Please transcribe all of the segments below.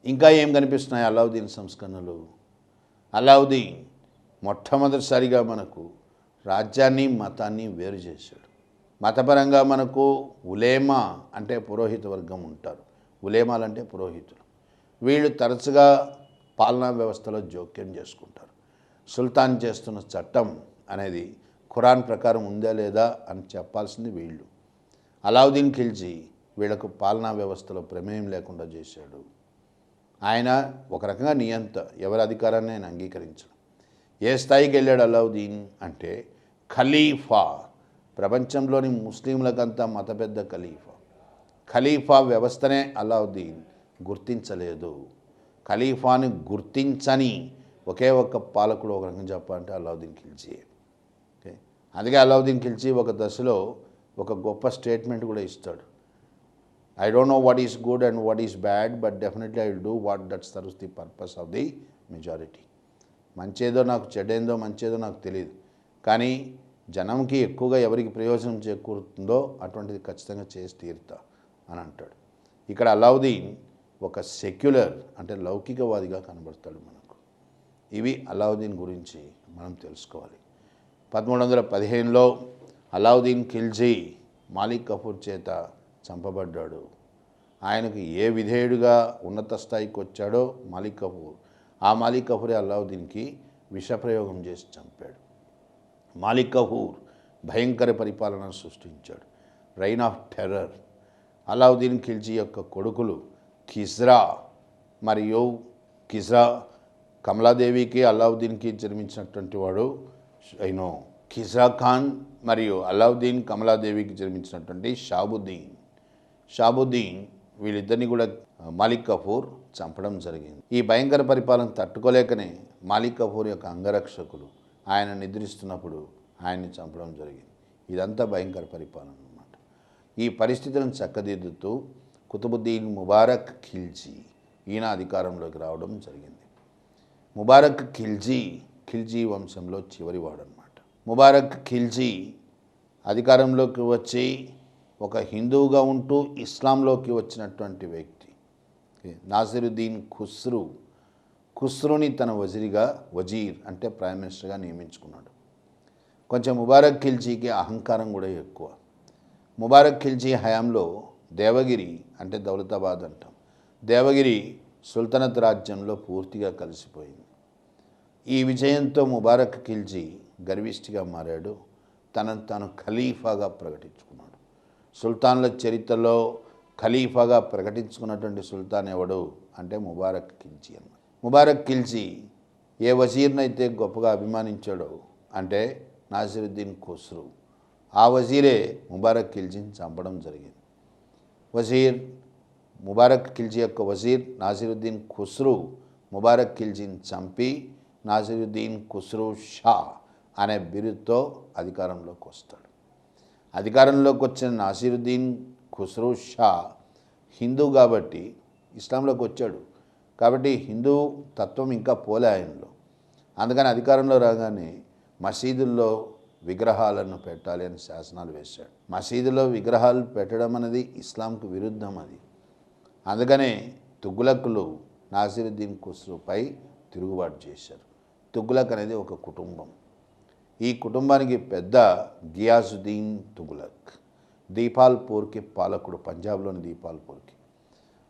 ఇంకా ఏం కనిపిస్తున్నాయి అలావుద్దీన్ సంస్కరణలు? అలావుద్దీన్ మొట్టమొదటిసారిగా మనకు రాజ్యాన్ని మతాన్ని వేరు చేశాడు. మతపరంగా మనకు ఉలేమా అంటే పురోహిత వర్గం ఉంటారు. ఉలేమాలు అంటే పురోహితులు. వీళ్ళు తరచుగా పాలనా వ్యవస్థలో జోక్యం చేసుకుంటారు. సుల్తాన్ చేస్తున్న చట్టం అనేది ఖురాన్ ప్రకారం ఉందా లేదా అని చెప్పాల్సింది వీళ్ళు. అలావుద్దీన్ ఖిల్జీ వీళ్లకు పాలనా వ్యవస్థలో ప్రమేయం లేకుండా చేశాడు. ఆయన ఒక రకంగా నియంత, ఎవరి అధికారాన్ని ఆయన అంగీకరించడం. ఏ స్థాయికి వెళ్ళాడు అలావుద్దీన్ అంటే ఖలీఫా, ప్రపంచంలోని ముస్లింలకంతా మత పెద్ద ఖలీఫా. ఖలీఫా వ్యవస్థనే అలావుద్దీన్ గుర్తించలేదు. ఖలీఫాని గుర్తించని ఒకే ఒక్క పాలకుడు ఒక రకంగా చెప్పాలంటే అలావుద్దీన్ ఖిల్జీ. ఓకే, అందుకే అలావుద్దీన్ ఖిల్జీ ఒక దశలో ఒక గొప్ప స్టేట్మెంట్ కూడా ఇస్తాడు. I don't know what is good and what is bad, but definitely I will do what that serves the purpose of the majority. మంచేదో నాకు చెడ్డేందో మంచేదో నాకు తెలియదు, కానీ జనంకి ఎక్కువగా ఎవరికి ప్రయోజనం చేకూరుతుందో అటువంటిది ఖచ్చితంగా చేసి తీరుతా అని అంటాడు. ఇక్కడ అలావుద్దీన్ ఒక సెక్యులర్ అంటే లౌకికవాదిగా కనబడతాడు మనకు. ఇవి అలావుద్దీన్ గురించి మనం తెలుసుకోవాలి. 1315లో అలావుద్దీన్ ఖిల్జీ మాలిక్ కఫూర్ చేత చంపబడ్డాడు. ఆయనకు ఏ విధేయుడిగా ఉన్నత స్థాయికి వచ్చాడో మాలిక్ కఫూర్, ఆ మాలిక్ కఫూరే అలావుద్దీన్కి విషప్రయోగం చేసి చంపాడు. మాలిక్ కఫూర్ భయంకర పరిపాలన సృష్టించాడు, rain of terror. Alauddin Khilji యొక్క కొడుకులు కిజ్రా మరియు కమలాదేవికి అలావుద్దీన్కి జన్మించినటువంటి వాడు కిజ్రా ఖాన్, మరియు అలావుద్దీన్ కమలాదేవికి జన్మించినటువంటి షాబుద్దీన్ వీళ్ళిద్దరిని కూడా మాలిక్ కఫూర్ చంపడం జరిగింది. ఈ భయంకర పరిపాలన తట్టుకోలేకనే మాలిక్ కఫూర్ యొక్క అంగరక్షకులు ఆయన నిద్రిస్తున్నప్పుడు ఆయన్ని చంపడం జరిగింది. ఇదంతా భయంకర పరిపాలన అన్నమాట. ఈ పరిస్థితులను చక్కదిద్దుతూ కుతుబుద్దీన్ ముబారక్ ఖిల్జీ ఈయన అధికారంలోకి రావడం జరిగింది. ముబారక్ ఖిల్జీ వంశంలో చివరివాడన్నమాట. ముబారక్ ఖిల్జీ అధికారంలోకి వచ్చి ఒక హిందువుగా ఉంటూ ఇస్లాంలోకి వచ్చినటువంటి వ్యక్తి. నాసిరుద్దీన్ ఖుస్రుని తన వజీర్ అంటే ప్రైమ్ మినిస్టర్గా నియమించుకున్నాడు. కొంచెం ముబారక్ ఖిల్జీకి అహంకారం కూడా ఎక్కువ. ముబారక్ ఖిల్జీ హయాంలో దేవగిరి అంటే దౌలతాబాద్ అంటాం, దేవగిరి సుల్తనత్ రాజ్యంలో పూర్తిగా కలిసిపోయింది. ఈ విజయంతో ముబారక్ ఖిల్జీ గర్విష్ఠిగా మారాడు. తనను తాను ఖలీఫాగా ప్రకటించుకున్నాడు. సుల్తాన్ల చరిత్రలో ఖలీఫాగా ప్రకటించుకున్నటువంటి సుల్తాన్ ఎవడు అంటే ముబారక్ ఖిల్జీ అన్నమాట. ముబారక్ ఖిల్జీ ఏ వజీర్నైతే గొప్పగా అభిమానించాడో అంటే నాసిరుద్దీన్ ఖుస్రు, ఆ వజీరే ముబారక్ ఖిల్జీని చంపడం జరిగింది. ముబారక్ ఖిల్జీ యొక్క వజీర్ నాసిరుద్దీన్ ఖుస్రు ముబారక్ ఖిల్జీని చంపి నాసిరుద్దీన్ ఖుస్రు షా అనే బిరుదుతో అధికారంలోకి వస్తాడు. అధికారంలోకి వచ్చిన నాసిరుద్దీన్ ఖుస్రు షా హిందూ కాబట్టి ఇస్లాంలోకి వచ్చాడు. కాబట్టి హిందూ తత్వం ఇంకా పోలే ఆయనలో. అందుకని అధికారంలో రాగానే మసీదుల్లో విగ్రహాలను పెట్టాలి అని శాసనాలు వేశాడు. మసీదులో విగ్రహాలు పెట్టడం అనేది ఇస్లాంకు విరుద్ధం. అది అందుకనే తుగ్లకులు నాసిరుద్దీన్ ఖుస్రుపై తిరుగుబాటు చేశారు. తుగ్లక్ అనేది ఒక కుటుంబం. ఈ కుటుంబానికి పెద్ద గియాసుద్దీన్ తుగ్లక్, దీపాల్పూర్కి పాలకుడు, పంజాబ్లోని దీపాల్పూర్కి.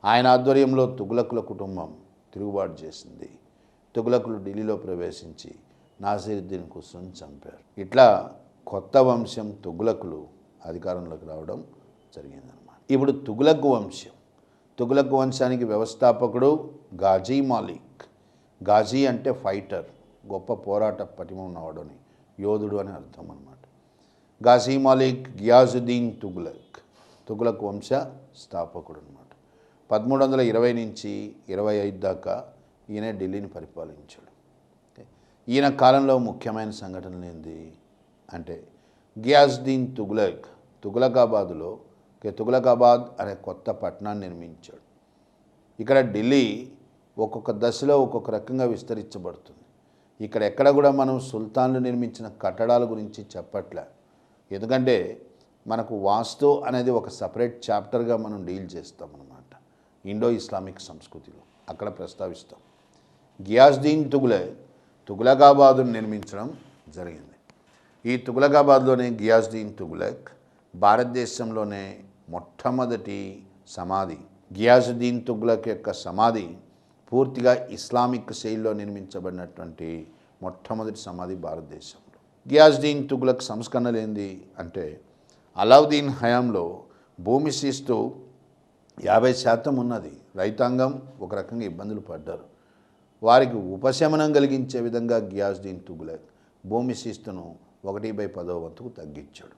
ఆయన ఆధ్వర్యంలో తుగ్లకుల కుటుంబం తిరుగుబాటు చేసింది. తుగ్లకులు ఢిల్లీలో ప్రవేశించి నాసిరుద్దీన్ ఖుస్రుని చంపారు. ఇట్లా కొత్త వంశం తుగ్లకులు అధికారంలోకి రావడం జరిగిందనమాట. ఇప్పుడు తుగ్లక్ వంశానికి వ్యవస్థాపకుడు గాజీ మాలిక్. గాజీ అంటే ఫైటర్, గొప్ప పోరాట పటిమ ఉన్నవాడు అని, యోధుడు అని అర్థం అన్నమాట. గాజీ మాలిక్ గియాసుద్దీన్ తుగ్లక్ వంశ స్థాపకుడు అనమాట. 1320 నుంచి 25 దాకా ఈయన ఢిల్లీని పరిపాలించాడు. ఈయన కాలంలో ముఖ్యమైన సంఘటనలు ఏంది అంటే గియాసుద్దీన్ తుగ్లకాబాద్ అనే కొత్త పట్టణాన్ని నిర్మించాడు. ఇక్కడ ఢిల్లీ ఒక్కొక్క దశలో ఒక్కొక్క రకంగా విస్తరించబడుతుంది. ఇక్కడ ఎక్కడ కూడా మనం సుల్తాన్లు నిర్మించిన కట్టడాల గురించి చెప్పట్లే. ఎందుకంటే మనకు వాస్తు అనేది ఒక సపరేట్ చాప్టర్గా మనం డీల్ చేస్తాం అన్నమాట ఇండో ఇస్లామిక్ సంస్కృతిలో. అక్కడ ప్రస్తావిస్తాం. గియాసుద్దీన్ తుగ్లకాబాదును నిర్మించడం జరిగింది. ఈ తుగ్లకాబాద్లోనే గియాసుద్దీన్ తుగ్లక్ భారతదేశంలోనే మొట్టమొదటి సమాధి. గియాసుద్దీన్ తుగ్లక్ యొక్క సమాధి పూర్తిగా ఇస్లామిక్ శైలిలో నిర్మించబడినటువంటి మొట్టమొదటి సమాధి భారతదేశంలో. గియాసుద్దీన్ తుగ్లక్ సంస్కరణలు ఏంది అంటే, అలావుద్దీన్ హయాంలో భూమి శిస్తు 50% ఉన్నది. రైతాంగం ఒక రకంగా ఇబ్బందులు పడ్డారు. వారికి ఉపశమనం కలిగించే విధంగా గియాసుద్దీన్ తుగ్లక్ భూమి శిస్తును 1/10 వంతుకు తగ్గించాడు.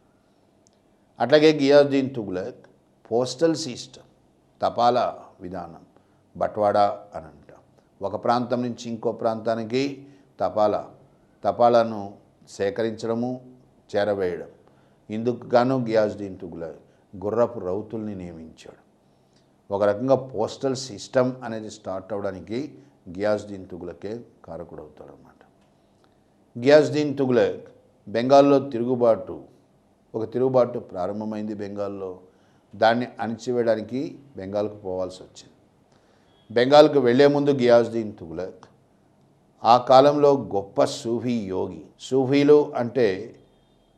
అట్లాగే గియాసుద్దీన్ తుగ్లక్ పోస్టల్ సిస్టమ్, తపాలా విధానం, బట్వాడా అని అంటాం. ఒక ప్రాంతం నుంచి ఇంకో ప్రాంతానికి తపాలాను సేకరించడము, చేరవేయడం. ఇందుకు గాను గియాసుద్దీన్ తుగ్లక్ గుర్రపు రౌతుల్ని నియమించాడు. ఒక రకంగా పోస్టల్ సిస్టమ్ అనేది స్టార్ట్ అవడానికి గియాసుద్దీన్ తుగ్లకే కారకుడవుతాడు అన్నమాట. గియాసుద్దీన్ తుగ్లక్ బెంగాల్లో ఒక తిరుగుబాటు ప్రారంభమైంది బెంగాల్లో. దాన్ని అణిచివేయడానికి బెంగాల్కు పోవాల్సి వచ్చింది. బెంగాల్కు వెళ్లే ముందు గియాసుద్దీన్ తుగ్లక్ ఆ కాలంలో గొప్ప సూఫీ యోగి. సూఫీలు అంటే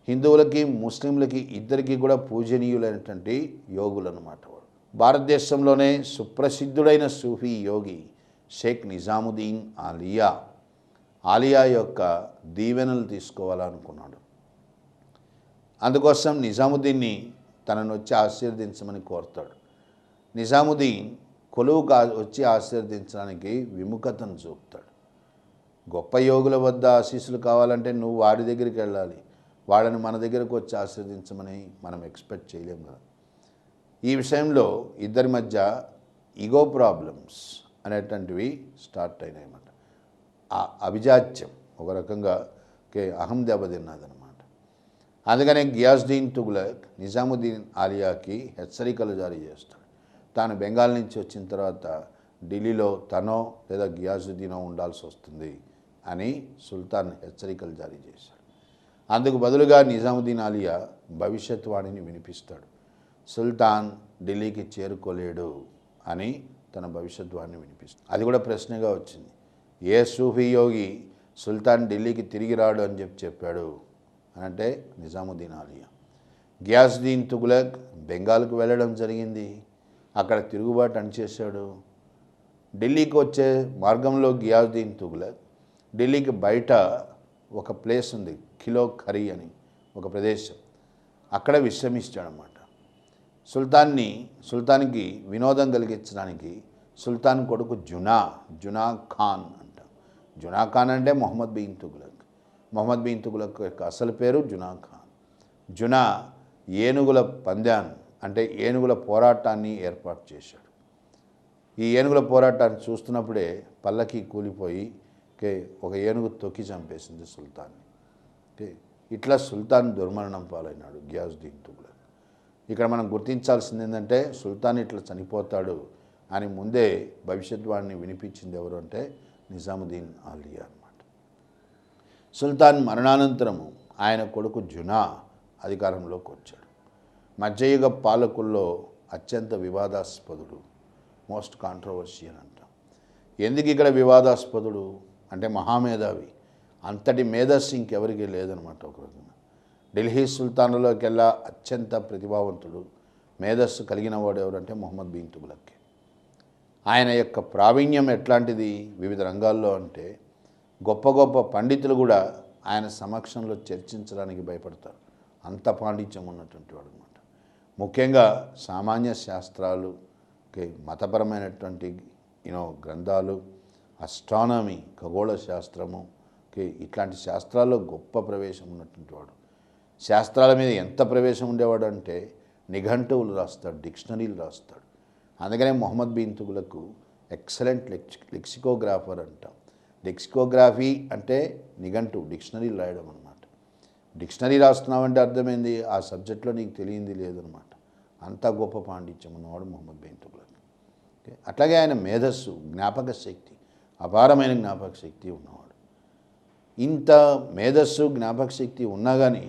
హిందువులకి ముస్లింలకి ఇద్దరికి కూడా పూజనీయులైనటువంటి యోగులు అన్నమాట. భారతదేశంలోనే సుప్రసిద్ధుడైన సూఫీ యోగి షేక్ నిజాముద్దీన్ ఆలియా యొక్క దీవెనలు తీసుకోవాలనుకున్నాడు. అందుకోసం నిజాముద్దీన్ని తనను వచ్చి ఆశీర్వదించమని కోరుతాడు. నిజాముద్దీన్ కొలువుగా వచ్చి ఆశీర్వదించడానికి విముఖతను చూపుతాడు. గొప్ప యోగుల వద్ద ఆశీస్సులు కావాలంటే నువ్వు వాడి దగ్గరికి వెళ్ళాలి, వాళ్ళని మన దగ్గరకు వచ్చి ఆశీర్వదించమని మనం ఎక్స్పెక్ట్ చేయలేం కదా. ఈ విషయంలో ఇద్దరి మధ్య ఈగో ప్రాబ్లమ్స్ అనేటువంటివి స్టార్ట్ అయినాయన్నమాట. ఆ అభిజాత్యం ఒక రకంగా అహం దెబ్బతిన్నదనమాట. అందుకనే గియాసుద్దీన్ తుగ్లక్ నిజాముద్దీన్ ఆలియాకి హెచ్చరికలు జారీ చేస్తాడు. తాను బెంగాల్ నుంచి వచ్చిన తర్వాత ఢిల్లీలో తనో లేదా గియాసుద్దీనో ఉండాల్సి వస్తుంది అని సుల్తాన్ హెచ్చరికలు జారీ చేశాడు. అందుకు బదులుగా నిజాముద్దీన్ ఆలియా భవిష్యత్ వాణిని వినిపిస్తాడు. సుల్తాన్ ఢిల్లీకి చేరుకోలేడు అని తన భవిష్యత్వాన్ని వినిపిస్తాడు. అది కూడా ప్రశ్నగా వచ్చింది. ఏ సూఫీ యోగి సుల్తాన్ ఢిల్లీకి తిరిగి రాడు అని చెప్పాడు అని అంటే నిజాముద్దీన్ ఆలియా. గియాసుద్దీన్ తుగ్లక్ బెంగాల్కు వెళ్ళడం జరిగింది. అక్కడ తిరుగుబాటు అణిచేశాడు. ఢిల్లీకి వచ్చే మార్గంలో గియాసుద్దీన్ తుగ్లక్ ఢిల్లీకి బయట ఒక ప్లేస్ ఉంది, కిలో ఖరీ అని ఒక ప్రదేశం, అక్కడ విశ్రమిస్తాడనమాట. సుల్తాన్కి వినోదం కలిగించడానికి సుల్తాన్ కొడుకు జునా ఖాన్ అంటాం. జునా ఖాన్ అంటే మొహమ్మద్ బిన్ తుగ్లక్ యొక్క అసలు పేరు జునా ఖాన్. జునా ఏనుగుల పందాన్ని అంటే ఏనుగుల పోరాటాన్ని ఏర్పాటు చేశాడు. ఈ ఏనుగుల పోరాటాన్ని చూస్తున్నప్పుడే పల్లకి కూలిపోయి ఒక ఏనుగు తొక్కి చంపేసింది సుల్తాన్ని. ఇట్లా సుల్తాన్ దుర్మరణం పాలైనాడు గియాసుద్దీన్ తుగ్లక్. ఇక్కడ మనం గుర్తించాల్సింది ఏంటంటే సుల్తాన్ ఇట్లా చనిపోతాడు అని ముందే భవిష్యత్వాణిని వినిపించింది ఎవరు అంటే నిజాముద్దీన్ ఆలియా అన్నమాట. సుల్తాన్ మరణానంతరము ఆయన కొడుకు జునా అధికారంలోకి వచ్చాడు. మధ్యయుగ పాలకుల్లో అత్యంత వివాదాస్పదుడు, మోస్ట్ కాంట్రవర్షియల్ అంటాం. ఎందుకు ఇక్కడ వివాదాస్పదుడు అంటే మహామేధావి, అంతటి మేధస్సు ఇంకెవరికి లేదనమాట. ఒక రకంగా ఢిల్లీ సుల్తానులోకెల్లా అత్యంత ప్రతిభావంతుడు, మేధస్సు కలిగిన వాడు ఎవరంటే మొహమ్మద్ బిన్ తుగ్లక్. ఆయన యొక్క ప్రావీణ్యం ఎట్లాంటిది వివిధ రంగాల్లో అంటే గొప్ప గొప్ప పండితులు కూడా ఆయన సమక్షంలో చర్చించడానికి భయపడతారు. అంత పాండిత్యం ఉన్నటువంటి వాడు అనమాట. ముఖ్యంగా సామాన్య శాస్త్రాలు, మతపరమైనటువంటి గ్రంథాలు, అస్ట్రానమీ ఖగోళ శాస్త్రము, ఇట్లాంటి శాస్త్రాల్లో గొప్ప ప్రవేశం ఉన్నటువంటి వాడు. శాస్త్రాల మీద ఎంత ప్రవేశం ఉండేవాడు అంటే నిఘంటువులు రాస్తాడు, డిక్షనరీలు రాస్తాడు. అందుకనే మొహమ్మద్ బిన్ తుగ్లక్ ఎక్సలెంట్ లెక్సికోగ్రాఫర్ అంటాం. లెక్సికోగ్రఫీ అంటే నిఘంటు, డిక్షనరీలు రాయడం అనమాట. డిక్షనరీ రాస్తున్నావంటే అర్థమైంది ఆ సబ్జెక్ట్లో నీకు తెలియంది లేదనమాట. అంత గొప్ప పాండిత్యం ఉన్నవాడు మొహమ్మద్ బిన్ తుగ్లక్. అట్లాగే ఆయన మేధస్సు, జ్ఞాపక శక్తి, అపారమైన జ్ఞాపక శక్తి ఉన్నవాడు. ఇంత మేధస్సు, జ్ఞాపక శక్తి ఉన్నా కానీ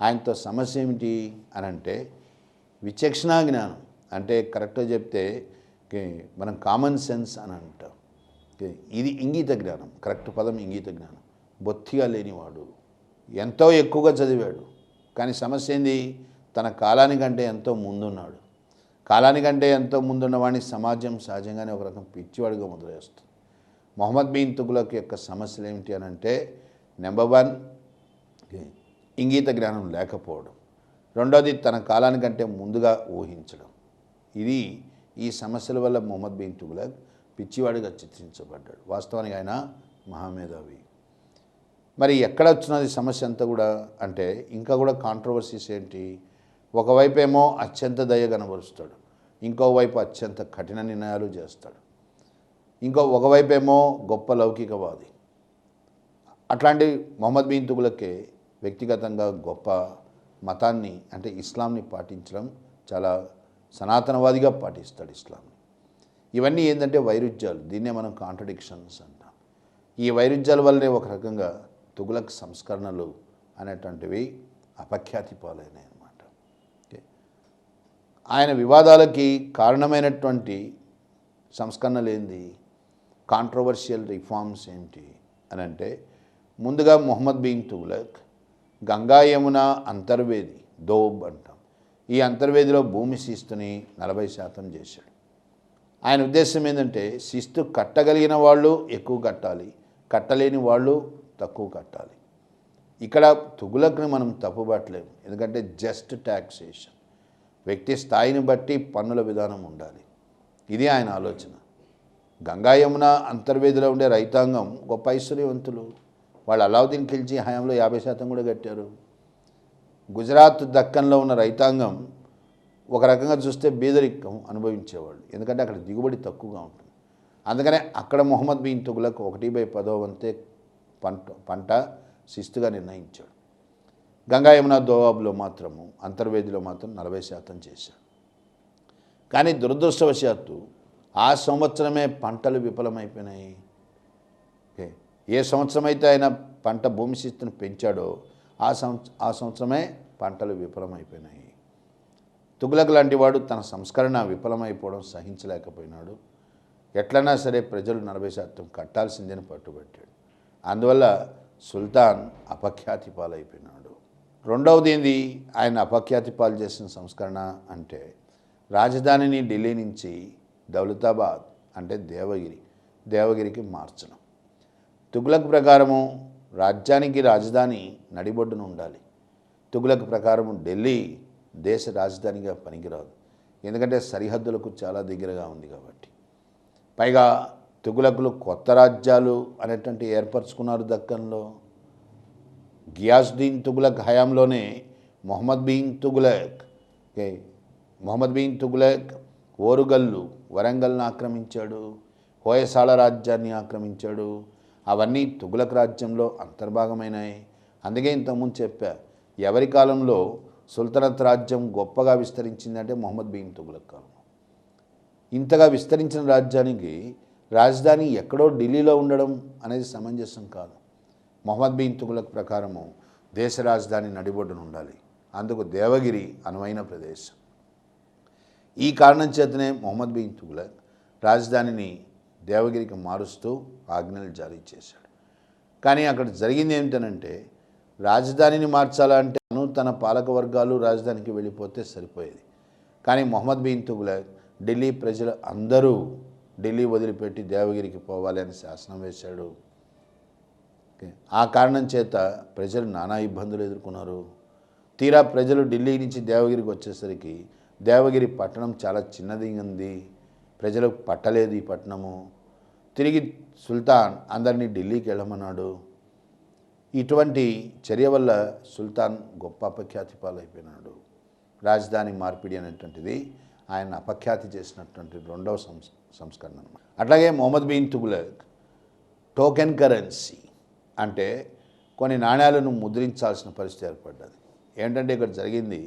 ఆయనతో సమస్య ఏమిటి అని అంటే విచక్షణా జ్ఞానం. అంటే కరెక్ట్గా చెప్తే ఓకే, మనం కామన్ సెన్స్ అని అంటాం. ఓకే, ఇది ఇంగిత జ్ఞానం, కరెక్ట్ పదం ఇంగిత జ్ఞానం. బొత్తిగా లేనివాడు, ఎంతో ఎక్కువగా చదివాడు, కానీ సమస్య ఏంది, తన కాలానికంటే ఎంతో ముందున్నాడు. కాలానికంటే ఎంతో ముందున్నవాడిని సమాజం సహజంగానే ఒక రకం పిచ్చివాడిగా మొదలేస్తుంది. మొహమ్మద్ బిన్ తుగ్లక్ యొక్క సమస్యలు ఏమిటి అని అంటే, నెంబర్ 1 ఇంగీత జ్ఞానం లేకపోవడం, రెండోది తన కాలానికంటే ముందుగా ఊహించడం. ఇది ఈ సమస్యల వల్ల మొహమ్మద్ బిన్ తుగ్లక్ పిచ్చివాడిగా చిత్రించబడ్డాడు. వాస్తవానికి ఆయన మహామేధావి. మరి ఎక్కడ వచ్చినది సమస్య అంతా కూడా అంటే, ఇంకా కూడా కాంట్రవర్సీస్ ఏంటి, ఒకవైపేమో అత్యంత దయ కనబరుస్తాడు, ఇంకోవైపు అత్యంత కఠిన నిర్ణయాలు చేస్తాడు, ఒకవైపేమో గొప్ప లౌకికవాది. అట్లాంటి మొహమ్మద్ బిన్ తుగ్లక్కే వ్యక్తిగతంగా గొప్ప మతాన్ని అంటే ఇస్లాంని పాటించడం, చాలా సనాతనవాదిగా పాటిస్తాడు ఇస్లాంని. ఇవన్నీ ఏంటంటే వైరుధ్యాలు, దీన్నే మనం కాంట్రడిక్షన్స్ అంటాం. ఈ వైరుధ్యాల వల్లనే ఒక రకంగా తుగ్లక్ సంస్కరణలు అనేటువంటివి అపఖ్యాతి పాలైనాయి అన్నమాట. ఆయన వివాదాలకి కారణమైనటువంటి సంస్కరణలు ఏంది, కాంట్రవర్షియల్ రిఫార్మ్స్ ఏంటి అని అంటే, ముందుగా మొహమ్మద్ బిన్ తుగ్లక్ గంగా యమున అంతర్వేది దోబ్ అంటాం, ఈ అంతర్వేదిలో భూమి శిస్తుని 40% చేశాడు. ఆయన ఉద్దేశం ఏంటంటే, శిస్తు కట్టగలిగిన వాళ్ళు ఎక్కువ కట్టాలి, కట్టలేని వాళ్ళు తక్కువ కట్టాలి. ఇక్కడ తుగ్లక్ని మనం తప్పుపట్టలేము, ఎందుకంటే జస్ట్ ట్యాక్సేషన్, వ్యక్తి స్థాయిని బట్టి పన్నుల విధానం ఉండాలి. ఇది ఆయన ఆలోచన. గంగా యమున అంతర్వేదిలో ఉండే రైతాంగం గొప్ప ఐశ్వర్యవంతులు, వాళ్ళు అలావుద్దీన్ ఖిల్జీ హయాంలో 50% కూడా కట్టారు. గుజరాత్ దక్కన్లో ఉన్న రైతాంగం ఒక రకంగా చూస్తే బీదరికం అనుభవించేవాళ్ళు, ఎందుకంటే అక్కడ దిగుబడి తక్కువగా ఉంటుంది. అందుకనే అక్కడ మొహమ్మద్ బిన్ తుగ్లక్ 1/10 వంతే పంట శిస్తుగా నిర్ణయించాడు. గంగా యమున దోవాబ్లో మాత్రము, అంతర్వేదిలో మాత్రం 40% చేశాడు. కానీ దురదృష్టవశాత్తు ఆ సంవత్సరమే పంటలు విఫలమైపోయినాయి. ఏ సంవత్సరం అయితే ఆయన పంట భూమి శిస్తును పెంచాడో ఆ సంవత్సరమే పంటలు విఫలమైపోయినాయి. తుగ్లక్ లాంటి వాడు తన సంస్కరణ విఫలమైపోవడం సహించలేకపోయినాడు. ఎట్లన్నా సరే ప్రజలు 40% కట్టాల్సిందని పట్టుబట్టాడు. అందువల్ల సుల్తాన్ అపఖ్యాతి పాలైపోయినాడు. రెండవది ఏంది, ఆయన అపఖ్యాతి పాలు చేసిన సంస్కరణ అంటే, రాజధానిని ఢిల్లీ నుంచి దౌలతాబాద్ అంటే దేవగిరికి మార్చడం. తుగ్లక్ ప్రకారము రాజ్యానికి రాజధాని నడిబొడ్డున ఉండాలి. తుగ్లక్ ప్రకారము ఢిల్లీ దేశ రాజధానిగా పనికిరాదు, ఎందుకంటే సరిహద్దులకు చాలా దగ్గరగా ఉంది కాబట్టి. పైగా తుగ్లకులు కొత్త రాజ్యాలు అనేటువంటి ఏర్పరచుకున్నారు దక్కన్లో. గియాసుద్దీన్ తుగ్లక్ హయాంలోనే మొహమ్మద్ బిన్ తుగ్లక్ ఓరుగల్లు వరంగల్ను ఆక్రమించాడు, హోయసాల రాజ్యాన్ని ఆక్రమించాడు. అవన్నీ తుగ్లక్ రాజ్యంలో అంతర్భాగమైనాయి. అందుకే ఇంతకుముందు చెప్పా, ఎవరి కాలంలో సుల్తనత్ రాజ్యం గొప్పగా విస్తరించిందంటే మొహమ్మద్ బిన్ తుగ్లక్ కాలం. ఇంతగా విస్తరించిన రాజ్యానికి రాజధాని ఎక్కడో ఢిల్లీలో ఉండడం అనేది సమంజసం కాదు. మొహమ్మద్ బిన్ తుగ్లక్ ప్రకారము దేశ రాజధాని నడిబొడ్డున ఉండాలి, అందుకు దేవగిరి అనువైన ప్రదేశం. ఈ కారణం చేతనే మొహమ్మద్ బిన్ తుగ్లక్ రాజధానిని దేవగిరికి మారుస్తూ ఆజ్ఞలు జారీ చేశాడు. కానీ అక్కడ జరిగింది ఏమిటనంటే, రాజధానిని మార్చాలంటే తన పాలక వర్గాలు రాజధానికి వెళ్ళిపోతే సరిపోయేది. కానీ మొహమ్మద్ బిన్ తుగ్లక్ ఢిల్లీ ప్రజలు అందరూ ఢిల్లీ వదిలిపెట్టి దేవగిరికి పోవాలి అని శాసనం వేశాడు. ఆ కారణం చేత ప్రజలు నానా ఇబ్బందులు ఎదుర్కొన్నారు. తీరా ప్రజలు ఢిల్లీ నుంచి దేవగిరికి వచ్చేసరికి దేవగిరి పట్టణం చాలా చిన్నది ఉంది, ప్రజలకు పట్టలేదు ఈ పట్టణము. తిరిగి సుల్తాన్ అందరినీ ఢిల్లీకి వెళ్ళమన్నాడు. ఇటువంటి చర్య వల్ల సుల్తాన్ గొప్ప అపఖ్యాతి పాలైపోయినాడు. రాజధాని మార్పిడి అనేటువంటిది ఆయన అపఖ్యాతి చేసినటువంటి రెండవ సంస్కరణ అన్నమాట. అట్లాగే మొహమ్మద్ బిన్ తుగ్లక్ టోకెన్ కరెన్సీ అంటే కొన్ని నాణ్యాలను ముద్రించాల్సిన పరిస్థితి ఏర్పడ్డది. ఏంటంటే ఇక్కడ జరిగింది,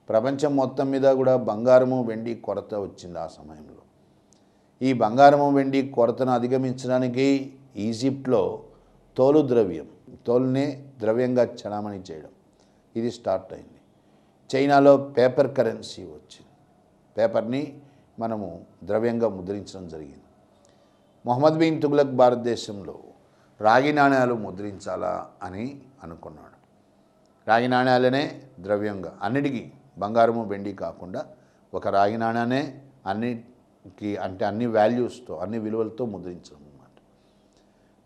ప్రపంచం మొత్తం మీద కూడా బంగారము వెండి కొరత వచ్చింది ఆ సమయంలో. ఈ బంగారము వెండి కొరతను అధిగమించడానికి ఈజిప్ట్లో తోలునే ద్రవ్యంగా చలామణి చేయడం ఇది స్టార్ట్ అయింది. చైనాలో పేపర్ కరెన్సీ వచ్చింది. పేపర్ని మనము ద్రవ్యంగా ముద్రించడం జరిగింది. మొహమ్మద్ బిన్ తుగ్లక్ భారతదేశంలో రాగి నాణ్యాలు ముద్రించాలా అని అనుకున్నాడు. రాగి నాణ్యాలనే ద్రవ్యంగా అన్నిటికీ బంగారము వెండి కాకుండా ఒక రాగి నాణ్యానే అన్నిటికీ అంటే అన్ని వాల్యూస్తో అన్ని విలువలతో ముద్రించడం అన్నమాట.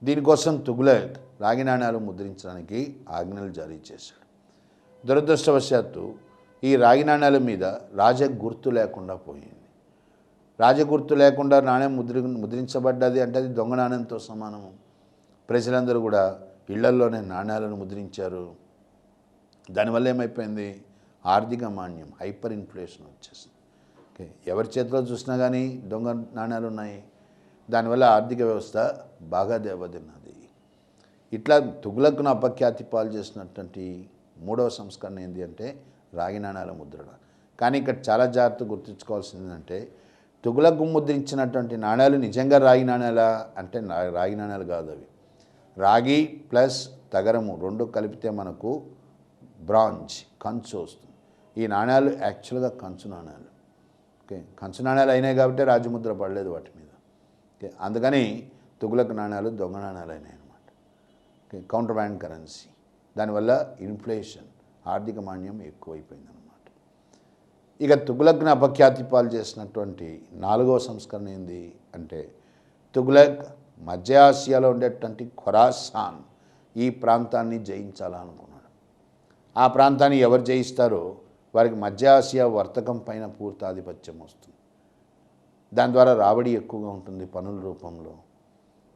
దీనికోసం తుగ్లక్ రాగి నాణ్యాలు ముద్రించడానికి ఆజ్ఞలు జారీ చేశాడు. దురదృష్టవశాత్తు ఈ రాగి నాణ్యాల మీద రాజ గుర్తు లేకుండా పోయింది. రాజగుర్తు లేకుండా నాణ్యం ముద్రించబడ్డది అంటే అది దొంగ నాణ్యంతో సమానము. ప్రజలందరూ కూడా ఇళ్లల్లోనే నాణ్యాలను ముద్రించారు. దానివల్ల ఏమైపోయింది, ఆర్థిక మాన్యం, హైపర్ ఇన్ఫ్లేషన్ వచ్చేసింది. ఓకే, ఎవరి చేతిలో చూసినా కానీ దొంగ నాణ్యాలు ఉన్నాయి. దానివల్ల ఆర్థిక వ్యవస్థ బాగా దెబ్బతిన్నది. ఇట్లా తుగ్లక్ను అపఖ్యాతి పాలు చేసినటువంటి మూడవ సంస్కరణ ఏంటి అంటే రాగి నాణ్యాల ముద్రణ. కానీ ఇక్కడ చాలా జాగ్రత్త గుర్తుంచుకోవాల్సింది ఏంటంటే తుగ్లక్ ముద్రించినటువంటి నాణ్యాలు నిజంగా రాగి నాణ్యాలా అంటే రాగి నాణ్యాలు కాదు. అవి రాగి ప్లస్ తగరము రెండు కలిపితే మనకు బ్రాంజ్ కంచు వస్తుంది. ఈ నాణ్యాలు యాక్చువల్గా కంచు నాణ్యాలు. ఓకే, కంచు నాణ్యాలు అయినాయి కాబట్టి రాజముద్ర పడలేదు వాటి మీద. ఓకే, అందుకని తుగ్లక్ నాణ్యాలు దొంగ నాణ్యాలు అయినాయి అన్నమాట. Okay, counter band currency. దానివల్ల ఇన్ఫ్లేషన్, ఆర్థిక మాన్యం ఎక్కువైపోయింది అన్నమాట. ఇక తుగ్లక్ని అపఖ్యాతి పాలు చేసినటువంటి నాలుగవ సంస్కరణ ఏంది అంటే తుగ్లక్ మధ్య ఆసియాలో ఉండేటువంటి ఖొరాసాన్ ఈ ప్రాంతాన్ని జయించాలనుకున్నాడు. ఆ ప్రాంతాన్ని ఎవరు జయిస్తారో వారికి మధ్య ఆసియా వర్తకం పైన పూర్తి ఆధిపత్యం వస్తుంది. దాని ద్వారా రాబడి ఎక్కువగా ఉంటుంది పనుల రూపంలో.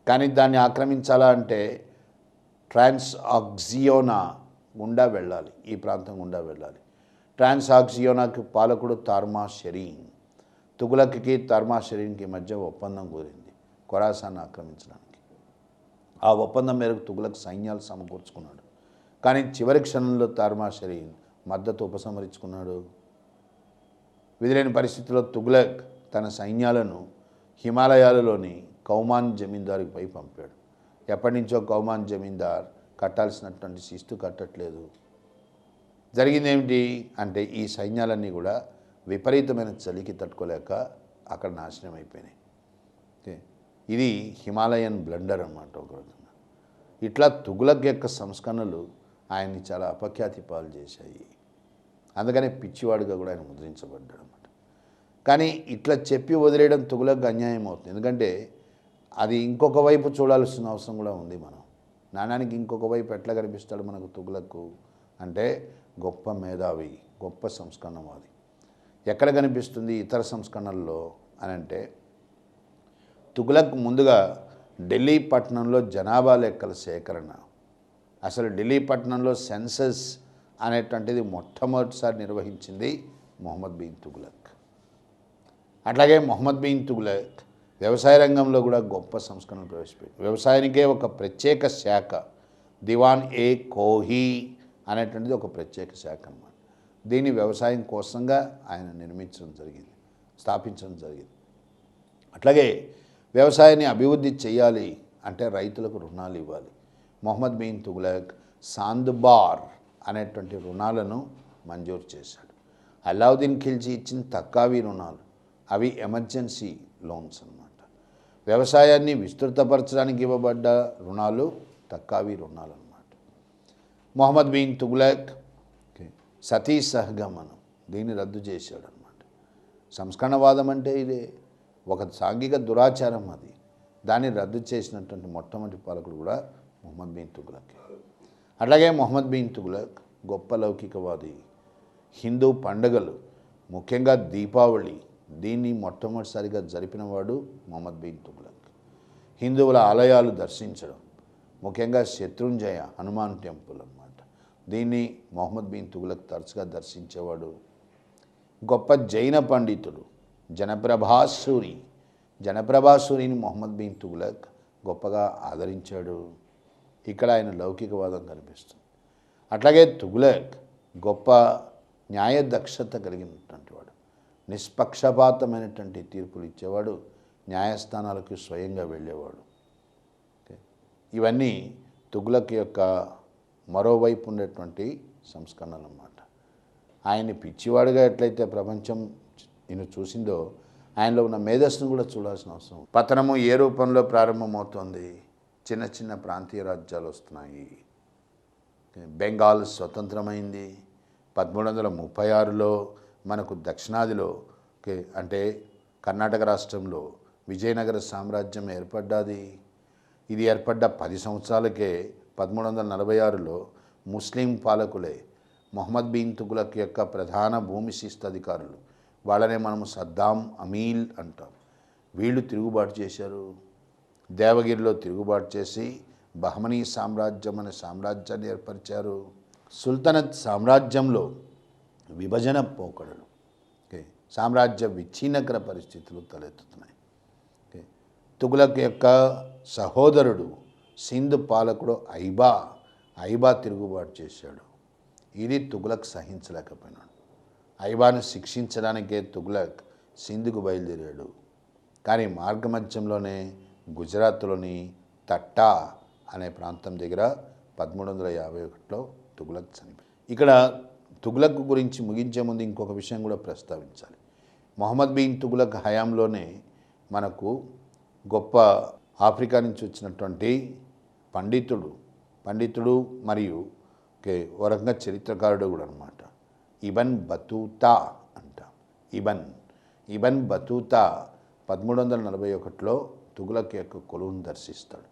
కానీ దాన్ని ఆక్రమించాలా అంటే ట్రాన్సాక్సియోనా గుండా వెళ్ళాలి, ఈ ప్రాంతం గుండా వెళ్ళాలి. ట్రాన్సాక్సియోనాకి పాలకుడు తార్మా షెరీన్. తుగ్లక్కి తార్మా షెరీన్కి మధ్య ఒప్పందం కుదిరింది ఖొరాసాన్ని ఆక్రమించడానికి. ఆ ఒప్పందం మేరకు తుగ్లక్ సైన్యాలు సమకూర్చుకున్నాడు. కానీ చివరి క్షణంలో తార్మా షెరీన్ మద్దతు ఉపసంహరించుకున్నాడు. విధిలేని పరిస్థితిలో తుగ్లక్ తన సైన్యాలను హిమాలయాలలోని కౌమాన్ జమీందారుపై పంపాడు. ఎప్పటి నుంచో కౌమాన్ జమీందార్ కట్టాల్సినటువంటి శిస్తు కట్టట్లేదు. జరిగిందేమిటి అంటే ఈ సైన్యాలన్నీ కూడా విపరీతమైన చలికి తట్టుకోలేక అక్కడ నాశనం అయిపోయినాయి. ఓకే, ఇది హిమాలయన్ బ్లండర్ అన్నమాట ఒక రకంగా. ఇట్లా తుగ్లక్ యొక్క సంస్కరణలు ఆయన్ని చాలా అపఖ్యాతి పాలు చేశాయి. అందుకనే పిచ్చివాడుగా కూడా ఆయన ముద్రించబడ్డాడు అన్నమాట. కానీ ఇట్లా చెప్పి వదిలేయడం తుగ్లక్ అన్యాయం అవుతుంది. ఎందుకంటే అది ఇంకొక వైపు చూడాల్సిన అవసరం కూడా ఉంది. మనం నాణ్యానికి ఇంకొక వైపు ఎట్లా కనిపిస్తాడు మనకు తుగ్లక్ అంటే గొప్ప మేధావి, గొప్ప సంస్కరణవాది. ఎక్కడ కనిపిస్తుంది ఇతర సంస్కరణల్లో అని అంటే తుగ్లక్ ముందుగా ఢిల్లీ పట్టణంలో జనాభా లెక్కల సేకరణ, అసలు ఢిల్లీ పట్టణంలో సెన్సస్ అనేటువంటిది మొట్టమొదటిసారి నిర్వహించింది మొహమ్మద్ బిన్ తుగ్లక్. అట్లాగే మొహమ్మద్ బిన్ తుగ్లక్ వ్యవసాయ రంగంలో కూడా గొప్ప సంస్కరణలు ప్రవేశపెట్టారు. వ్యవసాయానికే ఒక ప్రత్యేక శాఖ దివాన్ ఏ కోహీ అనేటువంటిది ఒక ప్రత్యేక శాఖ అన్నమాట. దీన్ని వ్యవసాయం కోసంగా ఆయన నిర్మించడం జరిగింది, స్థాపించడం జరిగింది. అట్లాగే వ్యవసాయాన్ని అభివృద్ధి చేయాలి అంటే రైతులకు రుణాలు ఇవ్వాలి. మొహమ్మద్ బిన్ తుగ్లక్ సాంద్బార్ అనేటువంటి రుణాలను మంజూరు చేశాడు. అలావుద్దీన్ ఖిల్జీ ఇచ్చిన తక్కావి రుణాలు, అవి ఎమర్జెన్సీ లోన్స్ అన్నమాట. వ్యవసాయాన్ని విస్తృతపరచడానికి ఇవ్వబడ్డ రుణాలు తక్కావి రుణాలు అన్నమాట. మొహమ్మద్ బిన్ తుగ్లక్ సతీ సహగమనం దీన్ని రద్దు చేశాడు అన్నమాట. సంస్కరణవాదం అంటే ఇదే ఒక సాంఘిక దురాచారం. అది దాన్ని రద్దు చేసినటువంటి మొట్టమొదటి పాలకుడు కూడా మొహమ్మద్ బిన్ తుగ్లక్. అట్లాగే మొహమ్మద్ బిన్ తుగ్లక్ గొప్ప లౌకికవాది. హిందూ పండుగలు ముఖ్యంగా దీపావళి దీన్ని మొట్టమొదటిసారిగా జరిపినవాడు మొహమ్మద్ బిన్ తుగ్లక్. హిందువుల ఆలయాలు దర్శించడం, ముఖ్యంగా శత్రుంజయ హనుమాన్ టెంపుల్ అన్నమాట, దీన్ని మొహమ్మద్ బిన్ తుగ్లక్ తరచుగా దర్శించేవాడు. గొప్ప జైన పండితుడు జనప్రభాసూరిని మొహమ్మద్ బిన్ తుగ్లక్ గొప్పగా ఆదరించాడు. ఇక్కడ ఆయన లౌకికవాదం కనిపిస్తుంది. అట్లాగే తుగ్లక్ గొప్ప న్యాయ దక్షత కలిగినటువంటి వాడు. నిష్పక్షపాతమైనటువంటి తీర్పులు ఇచ్చేవాడు. న్యాయస్థానాలకు స్వయంగా వెళ్ళేవాడు. ఇవన్నీ తుగ్లక్ యొక్క మరోవైపు ఉండేటువంటి సంస్కరణలు అన్నమాట. ఆయన్ని పిచ్చివాడుగా ఎట్లయితే ప్రపంచం నేను చూసిందో ఆయనలో ఉన్న మేధస్సును కూడా చూడాల్సిన అవసరం. పతనము ఏ రూపంలో ప్రారంభమవుతోంది? చిన్న చిన్న ప్రాంతీయ రాజ్యాలు వస్తున్నాయి. బెంగాల్ స్వతంత్రమైంది 1336లో. మనకు దక్షిణాదిలో అంటే కర్ణాటక రాష్ట్రంలో విజయనగర సామ్రాజ్యం ఏర్పడ్డది. ఇది ఏర్పడ్డ 10 సంవత్సరాలకే 1346లో ముస్లిం పాలకులే మొహమ్మద్ బిన్ తుగ్లక్ యొక్క ప్రధాన భూమి శిస్తు అధికారులు, వాళ్ళనే మనము సద్దాం అమీల్ అంటాం. వీళ్ళు తిరుగుబాటు చేశారు. దేవగిరిలో తిరుగుబాటు చేసి బహమనీ సామ్రాజ్యం అనే సామ్రాజ్యాన్ని ఏర్పరిచారు. సుల్తనత్ సామ్రాజ్యంలో విభజన పోకడలు, సామ్రాజ్య విచ్ఛిన్నకర పరిస్థితులు తలెత్తుతున్నాయి. తుగ్లక్ యొక్క సహోదరుడు సింధ్ పాలకుడు ఐబా తిరుగుబాటు చేశాడు. ఇది తుగ్లక్ సహించలేకపోయినాడు. ఐబాను శిక్షించడానికే తుగ్లక్ సింధ్కు బయలుదేరాడు. కానీ మార్గమధ్యంలోనే గుజరాత్లోని తట్టా అనే ప్రాంతం దగ్గర 1351లో తుగ్లక్ చనిపోయాడు. ఇక్కడ తుగ్లక్ గురించి ముగించే ముందు ఇంకొక విషయం కూడా ప్రస్తావించాలి. మొహమ్మద్ బిన్ తుగ్లక్ హయాంలోనే మనకు గొప్ప ఆఫ్రికా నుంచి వచ్చినటువంటి పండితుడు మరియు ఓ రకంగా చరిత్రకారుడు కూడా అనమాట, ఇబన్ బతూతా అంటాం. ఇబన్ బతూతా 1341లో తుగ్లక్ యొక్క కొలువును దర్శిస్తాడు.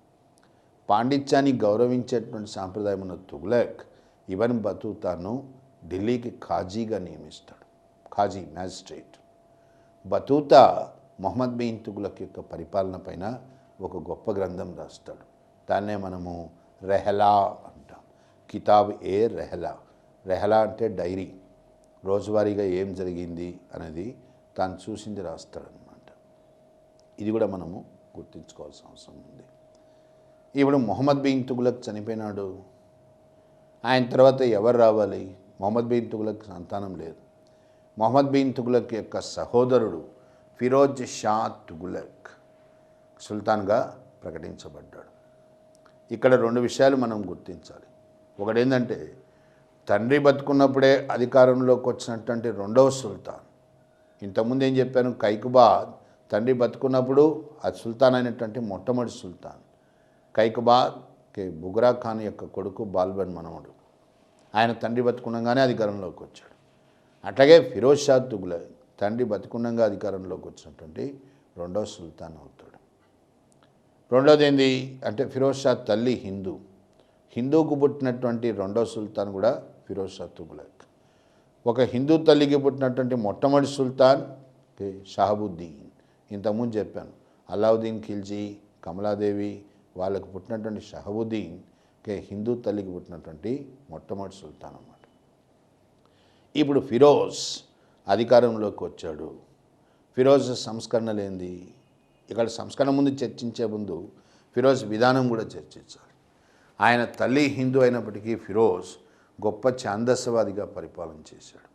పాండిత్యాన్ని గౌరవించేటువంటి సాంప్రదాయం ఉన్న తుగ్లక్ ఇబన్ బతూతాను ఢిల్లీకి ఖాజీగా నియమిస్తాడు. ఖాజీ మ్యాజిస్ట్రేట్. బతూతా మొహమ్మద్ బిన్ తుగ్లక్ యొక్క పరిపాలన పైన ఒక గొప్ప గ్రంథం రాస్తాడు. దాన్నే మనము రెహలా అంటాం. కితాబ్ ఏ రెహలా అంటే డైరీ, రోజువారీగా ఏం జరిగింది అనేది తాను చూసింది రాస్తాడనమాట. ఇది కూడా మనము గుర్తుంచుకోవాల్సిన అవసరం ఉంది. ఇప్పుడు మొహమ్మద్ బిన్ తుగ్లక్ చనిపోయినాడు. ఆయన తర్వాత ఎవరు రావాలి? మొహమ్మద్ బిన్ తుగ్లక్ సంతానం లేదు. మొహమ్మద్ బిన్ తుగ్లక్ యొక్క సహోదరుడు ఫిరోజ్ షా తుగ్లక్ సుల్తాన్గా ప్రకటించబడ్డాడు. ఇక్కడ 2 విషయాలు మనం గుర్తించాలి. ఒకటి ఏంటంటే తండ్రి బతుకున్నప్పుడే అధికారంలోకి వచ్చినటువంటి 2వ సుల్తాన్. ఇంతకుముందు ఏం చెప్పాను, కైకుబాద్ తండ్రి బతుకున్నప్పుడు అది సుల్తాన్ అయినటువంటి మొట్టమొదటి సుల్తాన్. కైకుబాద్ బుగ్రా ఖాన్ యొక్క కొడుకు బాల్బన్ మనవడు. ఆయన తండ్రి బతుకుండగానే అధికారంలోకి వచ్చాడు. అట్లాగే ఫిరోజ్ షా తుగ్లక్ తండ్రి బతుకుండగా అధికారంలోకి వచ్చినటువంటి 2వ సుల్తాన్ అవుతాడు. రెండోది ఏంది అంటే ఫిరోజ్ షా తల్లి హిందూకు పుట్టినటువంటి 2వ సుల్తాన్ కూడా ఫిరోజ్ షా తుగ్లక్. ఒక హిందూ తల్లికి పుట్టినటువంటి మొట్టమొదటి సుల్తాన్ షహాబుద్దీన్. ఇంతకుముందు చెప్పాను, అలావుద్దీన్ ఖిల్జీ, కమలాదేవి వాళ్ళకు పుట్టినటువంటి షహాబుద్దీన్ హిందూ తల్లికి పుట్టినటువంటి మొట్టమొదటి సుల్తాన్ అన్నమాట. ఇప్పుడు ఫిరోజ్ అధికారంలోకి వచ్చాడు. ఫిరోజ్ సంస్కరణలు ఏంది? ఇక్కడ సంస్కరణ ముందు చర్చించే ముందు ఫిరోజ్ విధానం కూడా చర్చించాలి. ఆయన తల్లి హిందూ అయినప్పటికీ ఫిరోజ్ గొప్ప ఛాందసవాదిగా పరిపాలన చేశాడు.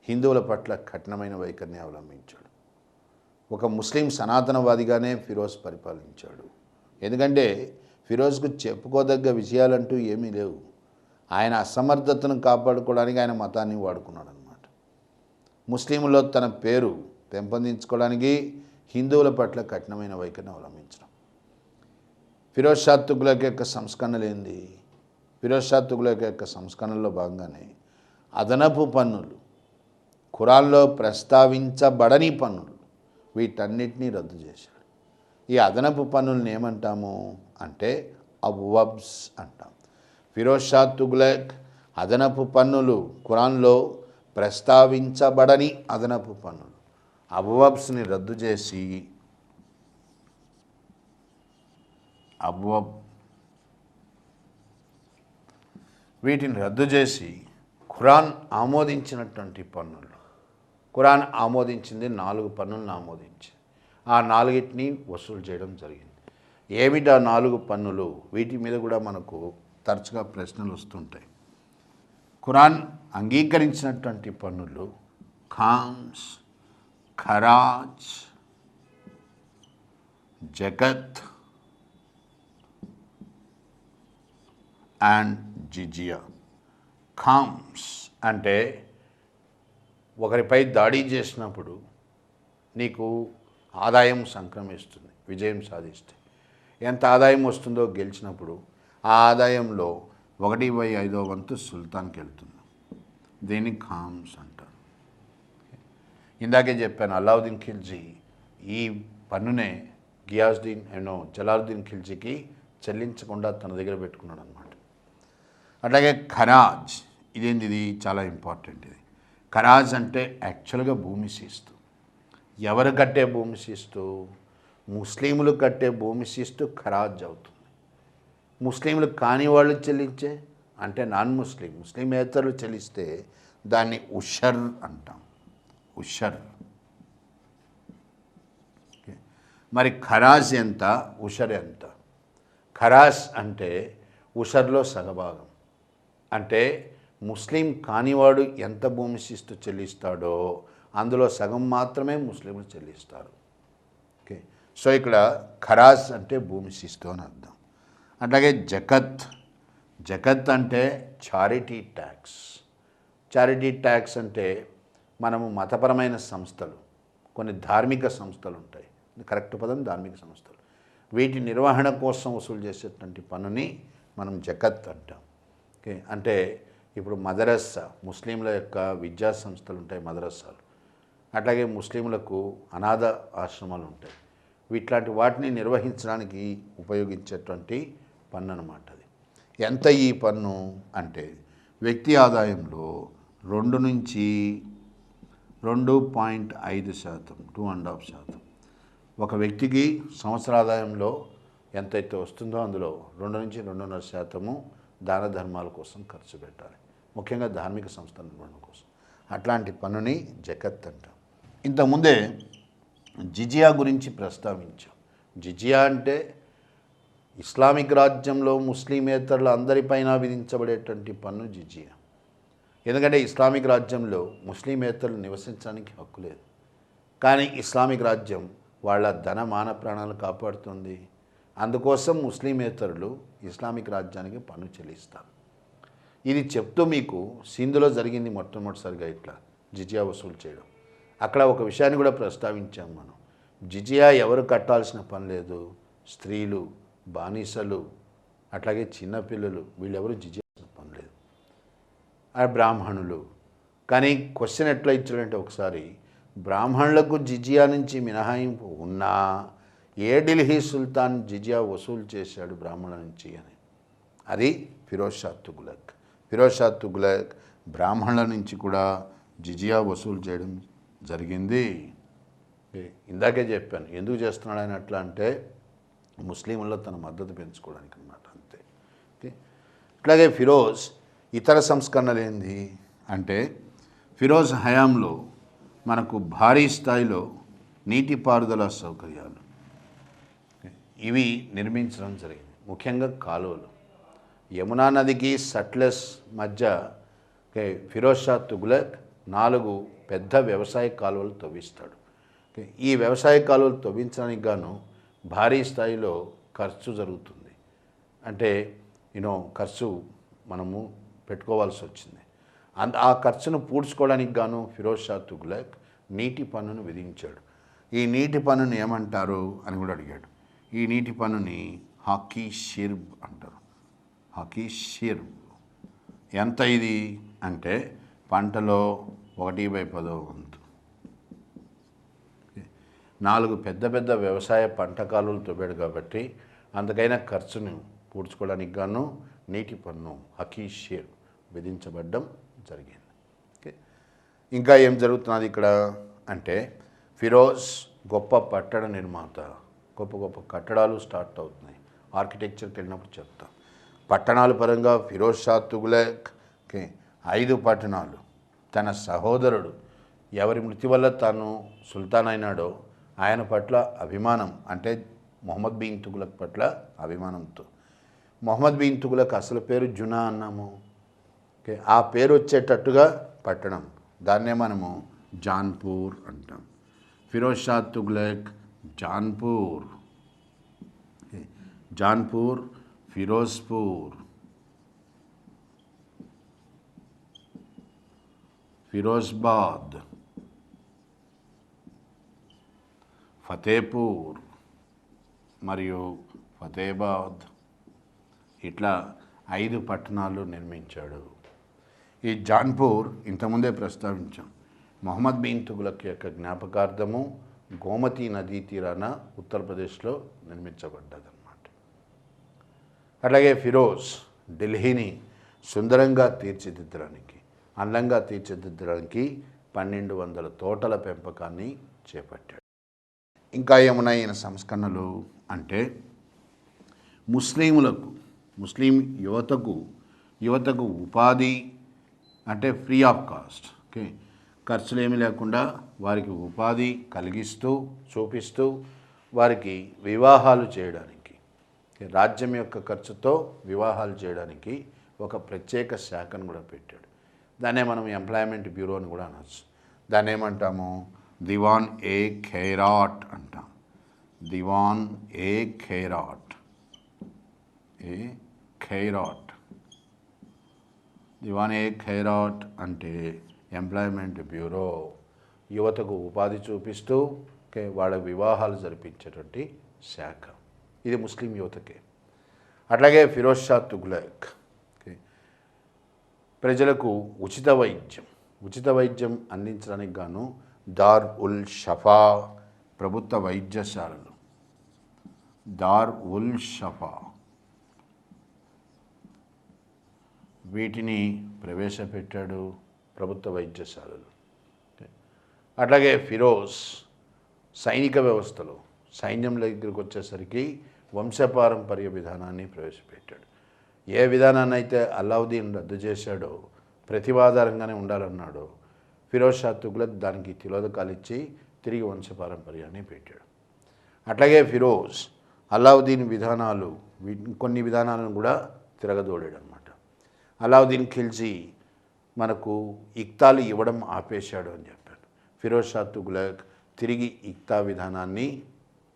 హిందువుల పట్ల కఠినమైన వైఖరిని అవలంబించాడు. ఒక ముస్లిం సనాతనవాదిగానే ఫిరోజ్ పరిపాలించాడు. ఎందుకంటే ఫిరోజ్కు చెప్పుకోదగ్గ విజయాలంటూ ఏమీ లేవు. ఆయన అసమర్థతను కాపాడుకోవడానికి ఆయన మతాన్ని వాడుకున్నాడు అన్నమాట. ముస్లింలో తన పేరు పెంపొందించుకోవడానికి హిందువుల పట్ల కఠినమైన వైఖరిని అవలంబించడం. ఫిరోజ్ షా తుగ్లక్ యొక్క సంస్కరణలు ఏంది? ఫిరోజ్ షా తుగ్లక్ యొక్క సంస్కరణలో భాగంగానే అదనపు పన్నులు, ఖురాన్లో ప్రస్తావించబడని పన్నులు, వీటన్నిటినీ రద్దు చేశాడు. ఈ అదనపు పన్నులను ఏమంటాము అంటే అబ్వబ్స్ అంటాం. ఫిరోజ్ షా తుగ్లక్ అదనపు పన్నులు, ఖురాన్లో ప్రస్తావించబడని అదనపు పన్నులు అబ్వబ్స్ని రద్దు చేసి వీటిని రద్దు చేసి ఖురాన్ ఆమోదించినటువంటి పన్నులు, ఖురాన్ ఆమోదించింది 4 పన్నులను ఆమోదించి ఆ 4టిని వసూలు చేయడం జరిగింది. ఏమిటా 4 పన్నులు? వీటి మీద కూడా మనకు తరచుగా ప్రశ్నలు వస్తుంటాయి. ఖురాన్ అంగీకరించినటువంటి పన్నులు ఖామ్స్, ఖరాజ్, జకత్ అండ్ జిజియా. ఖామ్స్ అంటే ఒకరిపై దాడి చేసినప్పుడు నీకు ఆదాయం సంక్రమిస్తుంది విజయం సాధిస్తే. ఎంత ఆదాయం వస్తుందో గెలిచినప్పుడు ఆ ఆదాయంలో 1/5 వంతు సుల్తాన్కి వెళ్తుంది. దీన్ని ఖామ్స్ అంటారు. ఇందాకే చెప్పాను, అల్లావుద్దీన్ ఖిల్జీ ఈ పన్నునే జలాలుద్దీన్ ఖిల్జీకి చెల్లించకుండా తన దగ్గర పెట్టుకున్నాడు అనమాట. అట్లాగే ఖరాజ్, ఇది చాలా ఇంపార్టెంట్. ఇది ఖరాజ్ అంటే యాక్చువల్గా భూమి శిస్తు. ఎవరు కట్టే భూమి శిస్తు? ముస్లింలు కట్టే భూమి శిస్తు ఖరాజ్ అవుతుంది. ముస్లింలు కాని వాళ్ళు చెల్లించే అంటే ముస్లిమేతరులు చెల్లిస్తే దాన్ని ఉషర్ అంటాం. ఉషర్. మరి ఖరాజ్ ఎంత, ఉషర్ ఎంత? ఖరాజ్ అంటే ఉషర్లో సగభాగం. అంటే ముస్లిం కానివాడు ఎంత భూమి శిస్తు చెల్లిస్తాడో అందులో సగం మాత్రమే ముస్లింలు చెల్లిస్తారు. ఓకే, సో ఇక్కడ ఖరాజ్ అంటే భూమి శిస్తు అని అర్థం. అట్లాగే జకత్ అంటే చారిటీ ట్యాక్స్. చారిటీ ట్యాక్స్ అంటే మనము మతపరమైన సంస్థలు, కొన్ని ధార్మిక సంస్థలు ఉంటాయి, కరెక్ట్ పదం ధార్మిక సంస్థలు, వీటి నిర్వహణ కోసం వసూలు చేసేటువంటి పన్నుని మనం జకత్ అంటాం. ఓకే, అంటే ఇప్పుడు మదరసా, ముస్లింల యొక్క విద్యా సంస్థలు ఉంటాయి మదరసాలు, అట్లాగే ముస్లింలకు అనాథ ఆశ్రమాలు ఉంటాయి. వీట్లాంటి వాటిని నిర్వహించడానికి ఉపయోగించేటువంటి పన్ను అన్నమాట. అది ఎంత ఈ పన్ను అంటే వ్యక్తి ఆదాయంలో 2 నుంచి 2.5%, 2.5%. ఒక వ్యక్తికి సంవత్సర ఆదాయంలో ఎంతైతే వస్తుందో అందులో 2 నుంచి 2.5% దాన ధర్మాల కోసం ఖర్చు పెట్టాలి, ముఖ్యంగా ధార్మిక సంస్థల నిర్వహణ కోసం. అట్లాంటి పన్నుని జకత్ అంటాం. ఇంతకుముందే జిజియా గురించి ప్రస్తావించాం. జిజియా అంటే ఇస్లామిక్ రాజ్యంలో ముస్లిమేతరుల అందరిపైన విధించబడేటువంటి పన్ను జిజియా. ఎందుకంటే ఇస్లామిక్ రాజ్యంలో ముస్లిమేతరులు నివసించడానికి హక్కు లేదు, కానీ ఇస్లామిక్ రాజ్యం వాళ్ళ ధన మాన ప్రాణాలు కాపాడుతుంది. అందుకోసం ముస్లిమేతరులు ఇస్లామిక్ రాజ్యానికి పన్ను చెల్లిస్తారు. ఇది చెప్తూ మీకు సింధులో జరిగింది మొట్టమొదటిసారిగా ఇట్లా జిజియా వసూలు చేయడం. అక్కడ ఒక విషయాన్ని కూడా ప్రస్తావించాం మనం. జిజియా ఎవరు కట్టాల్సిన పని లేదు, స్త్రీలు, బానిసలు, అట్లాగే చిన్నపిల్లలు, వీళ్ళెవరు జిజియా పని లేదు, బ్రాహ్మణులు. కానీ క్వశ్చన్ ఎట్లా ఇచ్చాడంటే ఒకసారి బ్రాహ్మణులకు జిజియా నుంచి మినహాయింపు ఉన్నా ఢిల్లీ సుల్తాన్ జిజియా వసూలు చేశాడు బ్రాహ్మణుల నుంచి అని. అది ఫిరోజ్ షా తుగ్లక్ బ్రాహ్మణుల నుంచి కూడా జిజియా వసూలు చేయడం జరిగింది. ఇందాకే చెప్పాను ఎందుకు చేస్తున్నాడు ఆయన అట్లా అంటే ముస్లింల్లో తన మద్దతు పెంచుకోవడానికి అన్నమాట, అంతే. ఓకే, అట్లాగే ఫిరోజ్ ఇతర సంస్కరణలు ఏంది అంటే ఫిరోజ్ హయాంలో మనకు భారీ స్థాయిలో నీటిపారుదల సౌకర్యాలు ఇవి నిర్మించడం జరిగింది. ముఖ్యంగా కాలువలు. యమునా నదికి సట్లెస్ మధ్య ఫిరోజ్ షా తుగ్లక్ 4 పెద్ద వ్యవసాయ కాలువలు తవ్విస్తాడు. ఈ వ్యవసాయ కాలువలు తవ్వించడానికి గాను భారీ స్థాయిలో ఖర్చు జరుగుతుంది. అంటే ఖర్చు మనము పెట్టుకోవాల్సి వచ్చింది. ఆ ఖర్చును పూడ్చుకోవడానికి గాను ఫిరోజ్ షా తుగ్లక్ నీటి పన్నును విధించాడు. ఈ నీటి పన్నును ఏమంటారు అని కూడా అడిగాడు. ఈ నీటి పన్నుని హాకీ షిర్బ్ అంటారు. హాకీ షిర్బ్ ఎంత ఇది అంటే పంటలో 1/10 వంతు. 4 పెద్ద వ్యవసాయ పంట కాలువలు తవ్వాడు కాబట్టి అందుకైనా ఖర్చును పూడ్చుకోవడానికి గాను నీటి పన్ను హాకీ షిర్బ్ విధించబడ్డం జరిగింది. ఓకే, ఇంకా ఏం జరుగుతున్నది ఇక్కడ అంటే ఫిరోజ్ గొప్ప పట్టణ నిర్మాత. గొప్ప కట్టడాలు స్టార్ట్ అవుతున్నాయి. ఆర్కిటెక్చర్కి వెళ్ళినప్పుడు చెప్తాం. పట్టణాల పరంగా ఫిరోజ్ షా తుగ్లక్కి 5 పట్టణాలు. తన సహోదరుడు ఎవరి మృతి వల్ల తాను సుల్తాన్ అయినాడో ఆయన పట్ల అభిమానం, అంటే మొహమ్మద్ బిన్ తుగ్లక్ పట్ల అభిమానంతో. మొహమ్మద్ బిన్ తుగ్లక్ అసలు పేరు జునా అన్నాము. ఓకే, ఆ పేరు వచ్చేటట్టుగా పట్టణం, దాన్నే మనము జాన్పూర్ అంటాం. ఫిరోజ్ షా తుగ్లక్ జాన్పూర్, జాన్పూర్, ఫిరోజ్పూర్, ఫిరోజ్బాద్, ఫతేపూర్ మరియు ఫతేబాద్ ఇట్లా 5 పట్టణాలు నిర్మించాడు. ఈ జాన్పూర్ ఇంతకుముందే ప్రస్తావించాం. మొహమ్మద్ బిన్ తుగ్లక్ యొక్క జ్ఞాపకార్థము గోమతి నదీ తీరాన ఉత్తరప్రదేశ్లో నిర్మించబడ్డదన్నమాట. అట్లాగే ఫిరోజ్ ఢిల్లీని సుందరంగా తీర్చిదిద్దడానికి, అందంగా తీర్చిదిద్దడానికి 1200 తోటల పెంపకాన్ని చేపట్టాడు. ఇంకా ఏమున్నా ఈయన సంస్కరణలు అంటే ముస్లిం యువతకు ఉపాధి అంటే ఫ్రీ ఆఫ్ కాస్ట్, ఓకే, ఖర్చులు ఏమీ లేకుండా వారికి ఉపాధి కలిగిస్తూ చూపిస్తూ వారికి వివాహాలు చేయడానికి, రాజ్యం యొక్క ఖర్చుతో వివాహాలు చేయడానికి ఒక ప్రత్యేక శాఖను కూడా పెట్టాడు. దాన్నే మనం ఎంప్లాయ్మెంట్ బ్యూరో అని కూడా అనొచ్చు. దాన్ని ఏమంటాము? దివాన్ ఏ ఖైరాట్ అంటాం. దివాన్ ఏ ఖైరాట్ దివాన్ ఏ ఖైరాట్ అంటే ఎంప్లాయ్మెంట్ బ్యూరో, యువతకు ఉపాధి చూపిస్తూ వాళ్ళ వివాహాలు జరిపించేటువంటి శాఖ. ఇది ముస్లిం యువతకే. అట్లాగే ఫిరోజ్ షా తుగ్లక్ ప్రజలకు ఉచిత వైద్యం అందించడానికి గాను దార్ ఉల్ షఫా ప్రభుత్వ వైద్యశాలలు, దార్ ఉల్ షఫా వీటిని ప్రవేశపెట్టాడు, ప్రభుత్వ వైద్యశాలలు. అట్లాగే ఫిరోజ్ సైనిక వ్యవస్థలో సైన్యం దగ్గరికి వచ్చేసరికి వంశపారంపర్య విధానాన్ని ప్రవేశపెట్టాడు. ఏ విధానాన్ని అయితే అల్లావుద్దీన్ రద్దు చేశాడో, ప్రతివాధారంగానే ఉండాలన్నాడో, ఫిరోజ్ షా తుగ్లక్ దానికి తిలోదకాలు ఇచ్చి తిరిగి వంశపారంపర్యాన్ని పెట్టాడు. అట్లాగే ఫిరోజ్ అల్లావుద్దీన్ కొన్ని విధానాలను కూడా తిరగదోడాడు అనమాట. అల్లావుద్దీన్ ఖిల్జీ మనకు ఇక్తాలు ఇవ్వడం ఆపేశాడు అని చెప్పాడు. ఫిరోజ్ షా తుగ్లక్ తిరిగి ఇక్తా విధానాన్ని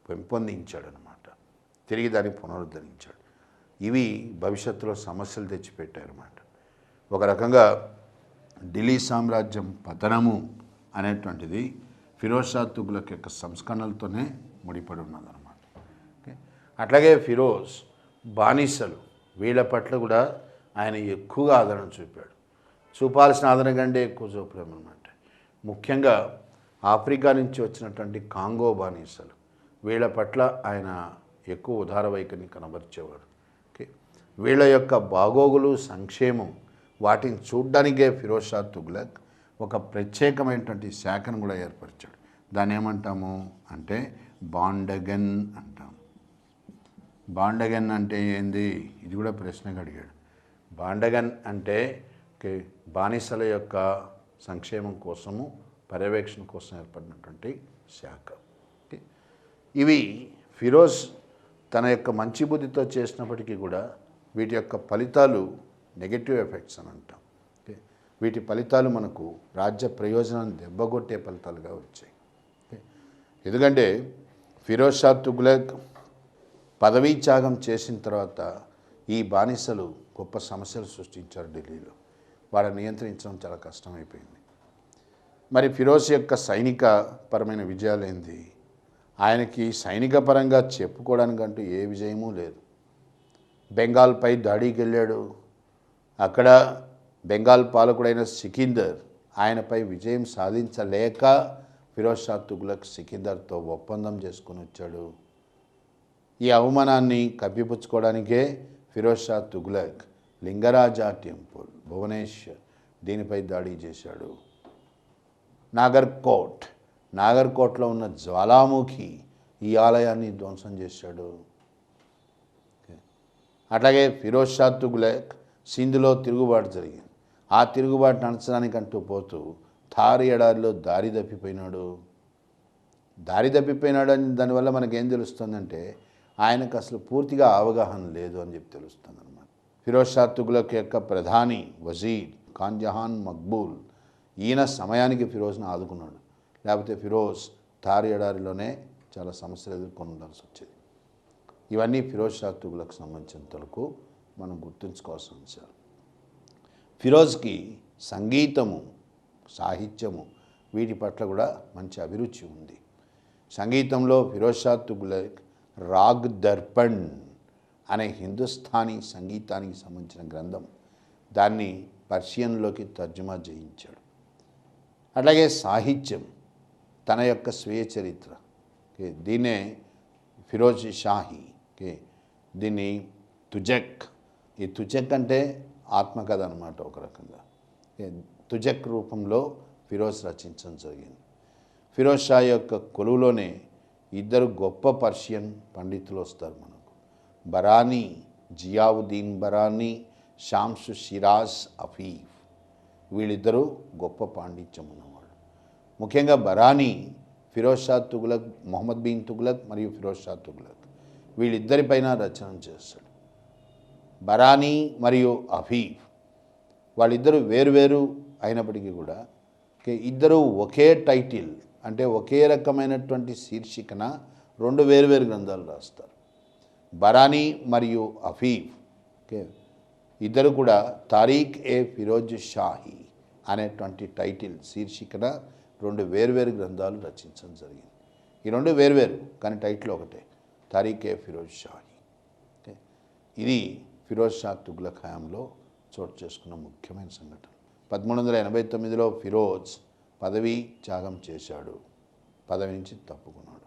పెంపొందించాడు అనమాట, తిరిగి దాన్ని పునరుద్ధరించాడు. ఇవి భవిష్యత్తులో సమస్యలు తెచ్చిపెట్టారన్నమాట. ఒక రకంగా ఢిల్లీ సామ్రాజ్యం పతనము అనేటువంటిది ఫిరోజ్ షా తుగ్లక్ యొక్క సంస్కరణలతోనే ముడిపడి ఉన్నదన్నమాట. అట్లాగే ఫిరోజ్ బానిసలు వీళ్ళ పట్ల కూడా ఆయన ఎక్కువగా ఆదరణ చూపాల్సిన ఆదరణ కంటే ఎక్కువ చూపలేమన్నమాట. ముఖ్యంగా ఆఫ్రికా నుంచి వచ్చినటువంటి కాంగో బానిసలు వీళ్ళ పట్ల ఆయన ఎక్కువ ఉదార వైఖరిని కనబరిచేవాడు. వీళ్ళ యొక్క బాగోగులు, సంక్షేమం వాటిని చూడ్డానికే ఫిరోజ్ షా తుగ్లక్ ఒక ప్రత్యేకమైనటువంటి శాఖను కూడా ఏర్పరిచాడు. దాన్ని ఏమంటాము అంటే బాండగన్ అంటాం. బాండగన్ అంటే ఏంది? ఇది కూడా ప్రశ్నగా అడిగాడు. బాండగన్ అంటే బానిసల యొక్క సంక్షేమం కోసము, పర్యవేక్షణ కోసం ఏర్పడినటువంటి శాఖ. ఇవి ఫిరోజ్ తన యొక్క మంచి బుద్ధితో చేసినప్పటికీ కూడా వీటి యొక్క ఫలితాలు నెగటివ్ ఎఫెక్ట్స్ అని అంటాం. వీటి ఫలితాలు మనకు రాజ్య ప్రయోజనాన్ని దెబ్బగొట్టే ఫలితాలుగా వచ్చాయి. ఎందుకంటే ఫిరోజ్ షా తుగ్లక్ పదవీ త్యాగం చేసిన తర్వాత ఈ బానిసలు గొప్ప సమస్యలు సృష్టించారు ఢిల్లీలో. వాళ్ళని నియంత్రించడం చాలా కష్టమైపోయింది. మరి ఫిరోజ్ యొక్క సైనిక పరమైన విజయాలు ఏంది? ఆయనకి సైనిక పరంగా చెప్పుకోవడానికంటూ ఏ విజయమూ లేదు. బెంగాల్పై దాడికి వెళ్ళాడు. అక్కడ బెంగాల్ పాలకుడైన సికిందర్ ఆయనపై విజయం సాధించలేక ఫిరోజ్ షా తుగ్లక్ సికిందర్తో ఒప్పందం చేసుకుని వచ్చాడు. ఈ అవమానాన్ని కప్పిపుచ్చుకోవడానికే ఫిరోజ్ షా తుగ్లక్ లింగరాజా టెంపుల్, భువనేశ్వర్ దీనిపై దాడి చేశాడు. నాగర్కోట్లో ఉన్న జ్వాలాముఖి ఈ ఆలయాన్ని ధ్వంసం చేశాడు. అట్లాగే ఫిరోజ్ షా తుగ్లక్ సింధులో తిరుగుబాటు జరిగింది. ఆ తిరుగుబాటును అణచడానికంటూ పోతూ థార్ ఎడారిలో దారి తప్పిపోయినాడు అని దానివల్ల మనకేం తెలుస్తుందంటే ఆయనకు అసలు పూర్తిగా అవగాహన లేదు అని చెప్పి తెలుస్తుంది అన్నమాట. ఫిరోజ్ షా తుగ్లక్ యొక్క ప్రధాని వజీర్ ఖాన్ జహాన్ మక్బూల్ ఈయన సమయానికి ఫిరోజ్ను ఆదుకున్నాడు. లేకపోతే ఫిరోజ్ థార్ ఎడారిలోనే చాలా సమస్యలు ఎదుర్కొని ఉండాల్సి వచ్చేది. ఇవన్నీ ఫిరోజ్ షా తుగ్లక్ సంబంధించినంతవరకు మనం గుర్తుంచుకోవాల్సిన అంశాలు. ఫిరోజ్కి సంగీతము, సాహిత్యము వీటి పట్ల కూడా మంచి అభిరుచి ఉంది. సంగీతంలో ఫిరోజ్ షా తుగ్లక్ రాగ్ దర్పణ్ అనే హిందుస్థానీ సంగీతానికి సంబంధించిన గ్రంథం, దాన్ని పర్షియన్లోకి తర్జుమా చేయించాడు. అట్లాగే సాహిత్యం, తన యొక్క స్వీయ చరిత్ర, దీన్నే ఫిరోజ్ షాహీ, దీన్ని తుజక్, ఈ తుజక్ అంటే ఆత్మకథ అన్నమాట ఒక రకంగా. తుజక్ రూపంలో ఫిరోజ్ రచించడం జరిగింది. ఫిరోజ్ షా యొక్క కొలువులోనే ఇద్దరు గొప్ప పర్షియన్ పండితులు వస్తారు మనకు. బరానీ, జియావుద్దీన్ బరానీ, షామ్సు షిరాజ్ అఫీఫ్. వీళ్ళిద్దరూ గొప్ప పాండిత్యం ఉన్నవాళ్ళు. ముఖ్యంగా బరానీ ఫిరోజ్ షా తుగ్లక్, మొహమ్మద్ బిన్ తుగ్లక్ మరియు ఫిరోజ్ షా తుగ్లక్ వీళ్ళిద్దరిపైన రచన చేస్తాడు. బరానీ మరియు అఫీఫ్ వాళ్ళిద్దరూ వేరువేరు అయినప్పటికీ కూడా ఇద్దరు ఒకే టైటిల్, అంటే ఒకే రకమైనటువంటి శీర్షికన రెండు వేరువేరు గ్రంథాలు రాస్తారు. బరానీ మరియు అఫీఫ్ ఇద్దరు కూడా తారీఖ్ ఏ ఫిరోజ్ షాహీ అనేటువంటి టైటిల్ శీర్షికన రెండు వేరువేరు గ్రంథాలు రచించడం జరిగింది. ఈ రెండు వేరువేరు కానీ టైటిల్ ఒకటే, తారీఖ్ ఏ ఫిరోజ్ షాహీ. ఇది ఫిరోజ్ షా తుగ్లక్ హయాంలో చోటు చేసుకున్న ముఖ్యమైన సంఘటన. 1389లో ఫిరోజ్ పదవీ త్యాగం చేశాడు, పదవి నుంచి తప్పుకున్నాడు.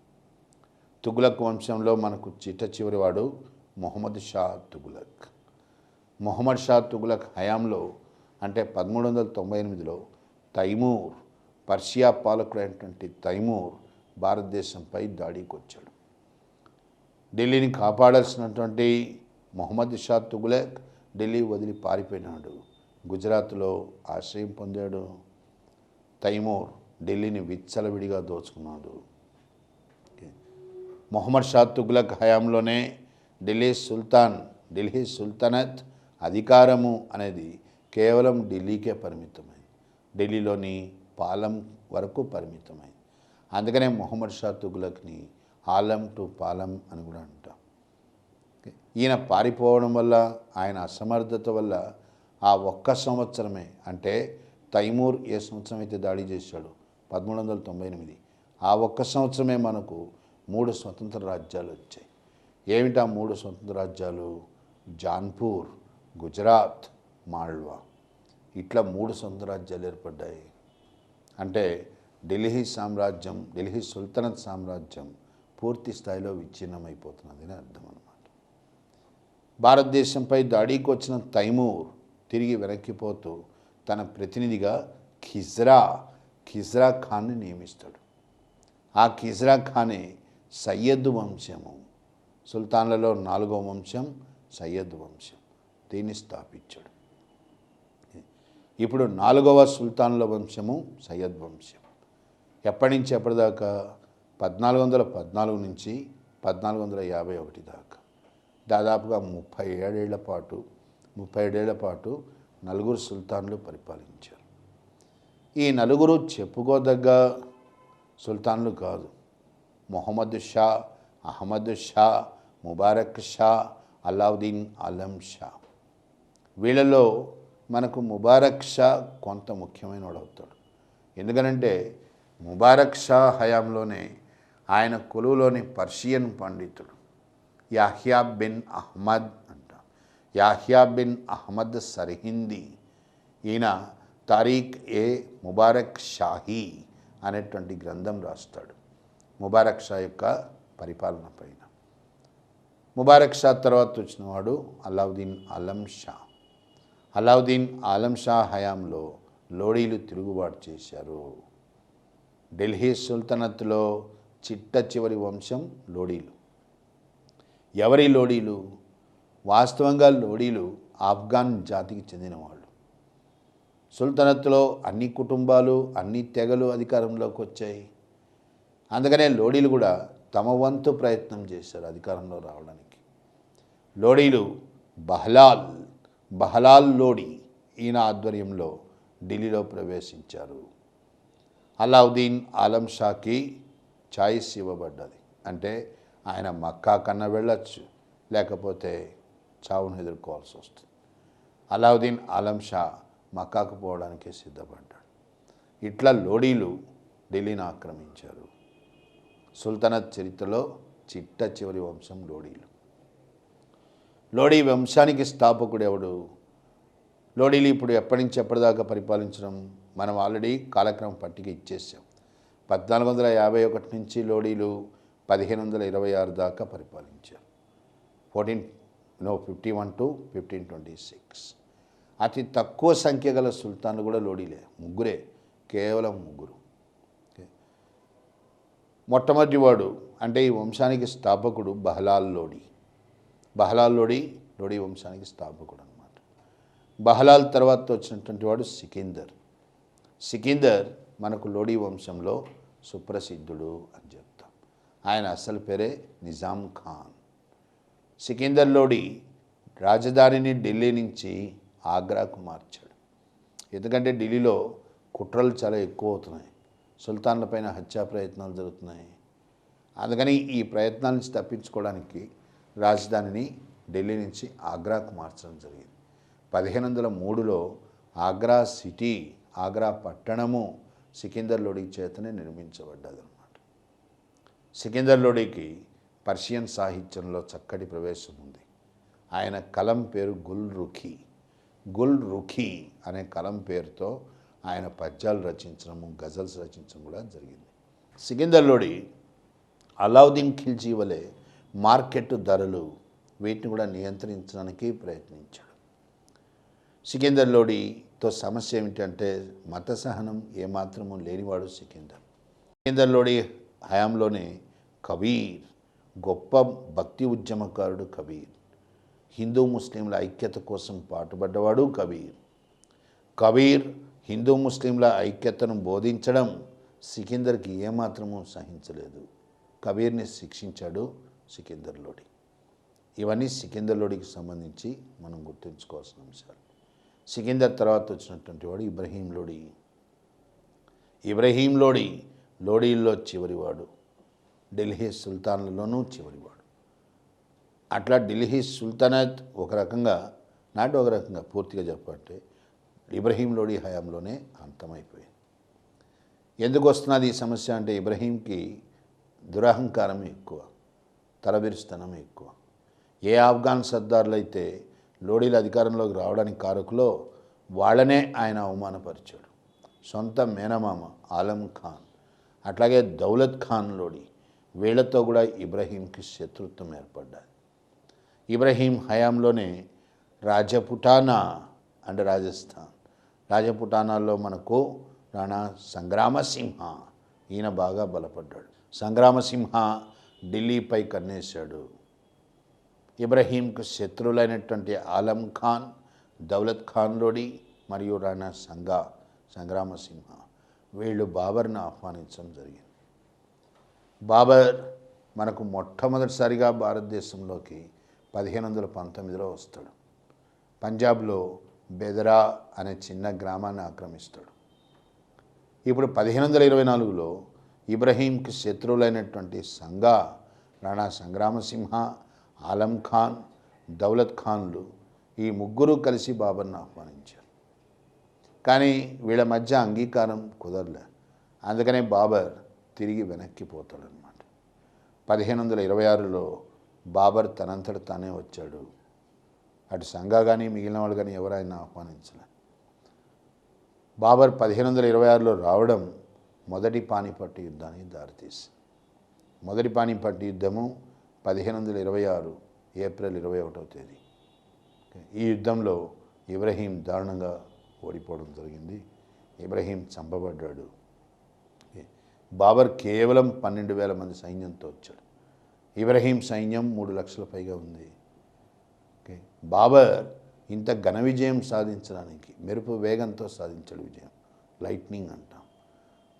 తుగ్లక్ వంశంలో మనకు చివరివాడు మొహమ్మద్ షా తుగ్లక్. మొహమ్మద్ షా తుగ్లక్ హయాంలో అంటే 1398లో తైమూర్, పర్షియా పాలకుడైనటువంటి తైమూర్ భారతదేశంపై దాడికి వచ్చాడు. ఢిల్లీని కాపాడాల్సినటువంటి మొహమ్మద్ షా తుగ్లక్ ఢిల్లీ వదిలి పారిపోయినాడు. గుజరాత్లో ఆశ్రయం పొందాడు. తైమూర్ ఢిల్లీని విచ్చలవిడిగా దోచుకున్నాడు. మొహమ్మద్ షా తుగ్లక్ హయాంలోనే ఢిల్లీ సుల్తానత్ అధికారము అనేది కేవలం ఢిల్లీకే పరిమితమైంది, ఢిల్లీలోని పాలం వరకు పరిమితమైంది. అందుకనే మొహమ్మద్ షా తుగ్లక్ని ఆలం టు పాలం అని కూడా అంటాం. ఈయన పారిపోవడం వల్ల, ఆయన అసమర్థత వల్ల ఆ ఒక్క సంవత్సరమే, అంటే తైమూర్ ఏ సంవత్సరం అయితే దాడి చేశాడో 1398, ఆ ఒక్క సంవత్సరమే మనకు 3 స్వతంత్ర రాజ్యాలు వచ్చాయి. ఏమిటా 3 స్వతంత్ర రాజ్యాలు? జాన్పూర్, గుజరాత్, మాల్వా, ఇట్లా 3 స్వతంత్ర రాజ్యాలు ఏర్పడ్డాయి. అంటే ఢిల్లీ సామ్రాజ్యం, ఢిల్లీ సుల్తనత్ సామ్రాజ్యం పూర్తి స్థాయిలో విచ్ఛిన్నమైపోతున్నది అని అర్థం అన్నమాట. భారతదేశంపై దాడికి వచ్చిన తైమూర్ తిరిగి వెనక్కిపోతూ తన ప్రతినిధిగా ఖిజ్రా ఖాన్ని నియమిస్తాడు. ఆ ఖిజ్రా ఖానే సయ్యద్ వంశము, సుల్తాన్లలో 4వ వంశం సయ్యద్ వంశం, దీన్ని స్థాపించాడు. ఇప్పుడు 4వ సుల్తాన్ల వంశము సయ్యద్ వంశం. ఎప్పటి నుంచి ఎప్పటిదాకా? 1414 నుంచి 1451 దాకా, దాదాపుగా 37 ఏళ్ల పాటు 4 సుల్తాన్లు పరిపాలించారు. ఈ 4 చెప్పుకోదగ్గ సుల్తాన్లు కాదు. మొహమ్మద్ షా, అహ్మద్ షా, ముబారక్ షా, అలావుద్దీన్ ఆలం షా. వీళ్ళలో మనకు ముబారక్ షా కొంత ముఖ్యమైన వాడు అవుతాడు. ఎందుకనంటే ముబారక్ షా హయాంలోనే ఆయన కొలువులోని పర్షియన్ పండితుడు యాహ్యా బిన్ అహ్మద్ అంట, యాహ్యా బిన్ అహ్మద్ సర్హిందీ, ఈయన తారీఖ్ ఏ ముబారక్ షాహీ అనేటువంటి గ్రంథం రాస్తాడు ముబారక్ షా యొక్క పరిపాలన పైన. ముబారక్ షా తర్వాత వచ్చినవాడు అలావుద్దీన్ ఆలం షా. అలావుద్దీన్ ఆలం షా హయాంలో లోడీలు తిరుగుబాటు చేశారు. ఢిల్లీ సుల్తనత్లో చివరి వంశం లోడీలు. ఎవరి లోడీలు? వాస్తవంగా లోడీలు ఆఫ్ఘాన్ జాతికి చెందినవాళ్ళు. సుల్తనత్లో అన్ని కుటుంబాలు, అన్ని తెగలు అధికారంలోకి వచ్చాయి. అందుకనే లోడీలు కూడా తమ వంతు ప్రయత్నం చేశారు అధికారంలో రావడానికి. లోడీలు బహలాల్ లోడీ ఈయన ఆధ్వర్యంలో ఢిల్లీలో ప్రవేశించారు. అలావుద్దీన్ ఆలం షాకి చాయిస్ ఇవ్వబడ్డది. అంటే ఆయన మక్కా కన్నా వెళ్ళొచ్చు, లేకపోతే చావును ఎదుర్కోవాల్సి వస్తుంది. అలావుద్దీన్ ఆలం షా మక్కాకు పోవడానికే సిద్ధపడ్డాడు. ఇట్లా లోడీలు ఢిల్లీని ఆక్రమించారు. సుల్తనత్ చరిత్రలో చిట్ట చివరి వంశం లోడీలు. లోడీ వంశానికి స్థాపకుడు ఎవడు? లోడీలు ఇప్పుడు ఎప్పటి నుంచి ఎప్పటిదాకా పరిపాలించడం మనం ఆల్రెడీ కాలక్రమం పట్టిక ఇచ్చేసాం. 1451 నుంచి లోడీలు 1526 దాకా పరిపాలించారు. 51 to 1526. అతి తక్కువ సంఖ్య గల సుల్తాన్లు కూడా లోడీలే, ముగ్గురే, కేవలం ముగ్గురు. మొట్టమొదటి వాడు అంటే ఈ వంశానికి స్థాపకుడు బహలాల్ లోడీ. బహలాల్ లోడీ లోడీ వంశానికి స్థాపకుడు అనమాట. బహలాల్ తర్వాత వచ్చినటువంటి వాడు సికిందర్. సికిందర్ మనకు లోడీ వంశంలో సుప్రసిద్ధుడు అని చెప్తాం. ఆయన అసలు పేరే నిజాం ఖాన్. సికిందర్ లోడీ రాజధానిని ఢిల్లీ నుంచి ఆగ్రాకు మార్చాడు. ఎందుకంటే ఢిల్లీలో కుట్రలు చాలా ఎక్కువ అవుతున్నాయి, సుల్తాన్లపైన హత్యా ప్రయత్నాలు జరుగుతున్నాయి. అందుకని ఈ ప్రయత్నాల నుంచి తప్పించుకోవడానికి రాజధానిని ఢిల్లీ నుంచి ఆగ్రాకు మార్చడం జరిగింది. 1503లో ఆగ్రా సిటీ, ఆగ్రా పట్టణము సికిందర్ లోడీ చేతనే నిర్మించబడ్డదన్నమాట. సికిందర్ లోడీకి పర్షియన్ సాహిత్యంలో చక్కటి ప్రవేశం ఉంది. ఆయన కలం పేరు గుల్ రుఖీ. గుల్ రుఖీ అనే కలం పేరుతో ఆయన పద్యాలు రచించడము, గజల్స్ రచించడం కూడా జరిగింది. సికిందర్ లోడీ అలావుద్దీన్ ఖిల్జీ వలె మార్కెట్ ధరలు వీటిని కూడా నియంత్రించడానికి ప్రయత్నించాడు. సికిందర్ లోడీతో సమస్య ఏమిటంటే మత సహనం ఏమాత్రము లేనివాడు సికిందర్. సికిందర్ లోడీ హయాంలోనే కబీర్, గొప్ప భక్తి ఉద్యమకారుడు కబీర్, హిందూ ముస్లింల ఐక్యత కోసం పాటుపడ్డవాడు కబీర్. కబీర్ హిందూ ముస్లింల ఐక్యతను బోధించడం సికిందర్కి ఏమాత్రము సహించలేదు. కబీర్ని శిక్షించాడు సికిందర్ లోడీ. ఇవన్నీ సికిందర్ లోడీకి సంబంధించి మనం గుర్తుంచుకోవాల్సిన అంశాలు. సికిందర్ తర్వాత వచ్చినటువంటి వాడు ఇబ్రహీం లోడీ. ఇబ్రహీం లోడీ లోడీల్లో చివరివాడు, ఢిల్లీ సుల్తాన్లలోనూ చివరివాడు. అట్లా ఢిల్లీ సుల్తానత్ ఒక రకంగా నాటి ఒక రకంగా పూర్తిగా చెప్పాలంటే ఇబ్రహీం లోడీ హయాంలోనే అంతమైపోయింది. ఎందుకు వస్తున్నది ఈ సమస్య అంటే ఇబ్రహీంకి దురహంకారం ఎక్కువ, తలబిరుస్తనం ఎక్కువ. ఏ ఆఫ్ఘాన్ సర్దార్లు అయితే లోడీల అధికారంలోకి రావడానికి కారకులో వాళ్ళనే ఆయన అవమానపరిచాడు. సొంత మేనమామ ఆలం ఖాన్, అట్లాగే దౌలత్ ఖాన్ లోడీ, వీళ్లతో కూడా ఇబ్రహీంకి శత్రుత్వం ఏర్పడ్డాయి. ఇబ్రహీం హయాంలోనే రాజపుటానా అంటే రాజస్థాన్, రాజపుటానాల్లో మనకు రాణా సంగ్రామసింహ, ఈయన బాగా బలపడ్డాడు. సంగ్రామసింహ ఢిల్లీపై కన్నేశాడు. ఇబ్రహీంకు శత్రువులైనటువంటి ఆలం ఖాన్, దౌలత్ ఖాన్ లోడీ మరియు రాణా సంగ్రామసింహ వీళ్ళు బాబర్ను ఆహ్వానించడం జరిగింది. బాబర్ మనకు మొట్టమొదటిసారిగా భారతదేశంలోకి 1519లో వస్తాడు. పంజాబ్లో బెదరా అనే చిన్న గ్రామాన్ని ఆక్రమిస్తాడు. ఇప్పుడు 1524లో ఇబ్రహీంకి శత్రువులైనటువంటి రాణా సంగ్రామసింహ, ఆలం ఖాన్, దౌలత్ ఖాన్లు ఈ ముగ్గురు కలిసి బాబర్ను ఆహ్వానించారు. కానీ వీళ్ళ మధ్య అంగీకారం కుదరలే. అందుకనే బాబర్ తిరిగి వెనక్కిపోతాడనమాట. 1526లో బాబర్ తనంతట తానే వచ్చాడు. అటు సంగా కానీ మిగిలిన వాళ్ళు కానీ ఎవరైనా ఆహ్వానించలే. బాబర్ 1526లో రావడం మొదటి పానిపట్టు యుద్ధానికి దారితీసింది. మొదటి పానిపట్టు యుద్ధము 1526 ఏప్రిల్ 21వ తేదీ. ఈ యుద్ధంలో ఇబ్రహీం దారుణంగా ఓడిపోవడం జరిగింది. ఇబ్రహీం చంపబడ్డాడు. బాబర్ కేవలం 12,000 మంది సైన్యంతో వచ్చాడు. ఇబ్రహీం సైన్యం 3 లక్షల పైగా ఉంది. బాబర్ ఇంత ఘన విజయం సాధించడానికి మెరుపు వేగంతో సాధించాడు విజయం, లైట్నింగ్ అంటాం.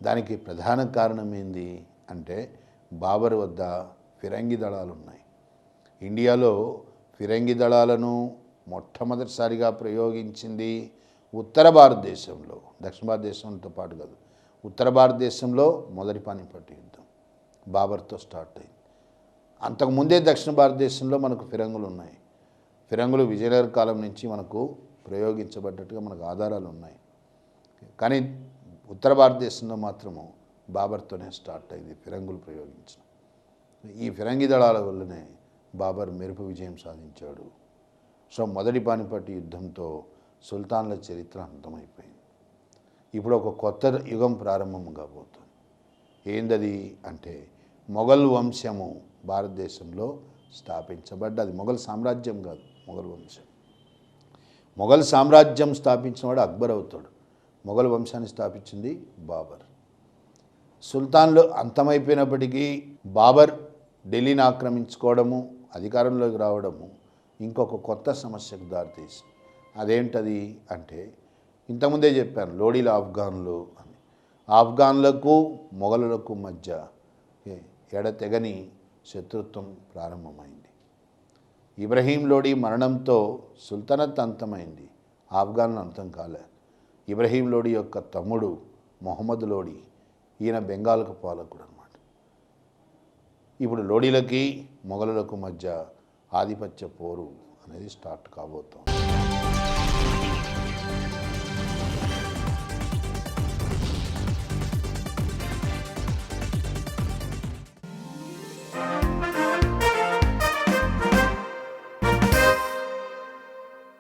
దానికి ప్రధాన కారణం ఏంది అంటే బాబర్ వద్ద ఫిరంగి దళాలు ఉన్నాయి. ఇండియాలో ఫిరంగి దళాలను మొట్టమొదటిసారిగా ప్రయోగించింది ఉత్తర భారతదేశంలో, దక్షిణ భారతదేశంతో పాటు కాదు, ఉత్తర భారతదేశంలో మొదటి పానిపట్టు యుద్ధం బాబర్తో స్టార్ట్ అయింది. అంతకుముందే దక్షిణ భారతదేశంలో మనకు ఫిరంగులు ఉన్నాయి. ఫిరంగులు విజయనగర కాలం నుంచి మనకు ప్రయోగించబడ్డట్టుగా మనకు ఆధారాలు ఉన్నాయి. కానీ ఉత్తర భారతదేశంలో మాత్రము బాబర్తోనే స్టార్ట్ అయింది ఫిరంగులు ప్రయోగించడం. ఈ ఫిరంగి దళాల వల్లనే బాబర్ మెరుపు విజయం సాధించాడు. సో మొదటి పానిపట్టు యుద్ధంతో సుల్తాన్ల చరిత్ర అంతమైపోయింది. ఇప్పుడు ఒక కొత్త యుగం ప్రారంభం కాబోతుంది. ఏందది అంటే మొఘల్ వంశము భారతదేశంలో స్థాపించబడ్డది. మొఘల్ సామ్రాజ్యం కాదు, మొఘల్ వంశం. మొఘల్ సామ్రాజ్యం స్థాపించిన వాడు అక్బర్ అవుతాడు. మొఘల్ వంశాన్ని స్థాపించింది బాబర్. సుల్తాన్లు అంతమైపోయినప్పటికీ బాబర్ ఢిల్లీని ఆక్రమించుకోవడము, అధికారంలోకి రావడము ఇంకొక కొత్త సమస్యకు దారితీసింది. అదేంటది అంటే ఇంతకుముందే చెప్పాను, లోడీల ఆఫ్ఘన్లు అని. ఆఫ్ఘన్లకు మొఘలులకు మధ్య ఎడతెగని శత్రుత్వం ప్రారంభమైంది. ఇబ్రహీం లోడీ మరణంతో సుల్తనత్ అంతమైంది, ఆఫ్ఘన్లు అంతం కాలేదు. ఇబ్రహీం లోడీ యొక్క తమ్ముడు మొహమ్మద్ లోడీ, ఈయన బెంగాల్కు పాలకుడు అన్నమాట. ఇప్పుడు లోడీలకి మొఘలులకు మధ్య ఆధిపత్య పోరు అనేది స్టార్ట్ కాబోతోంది.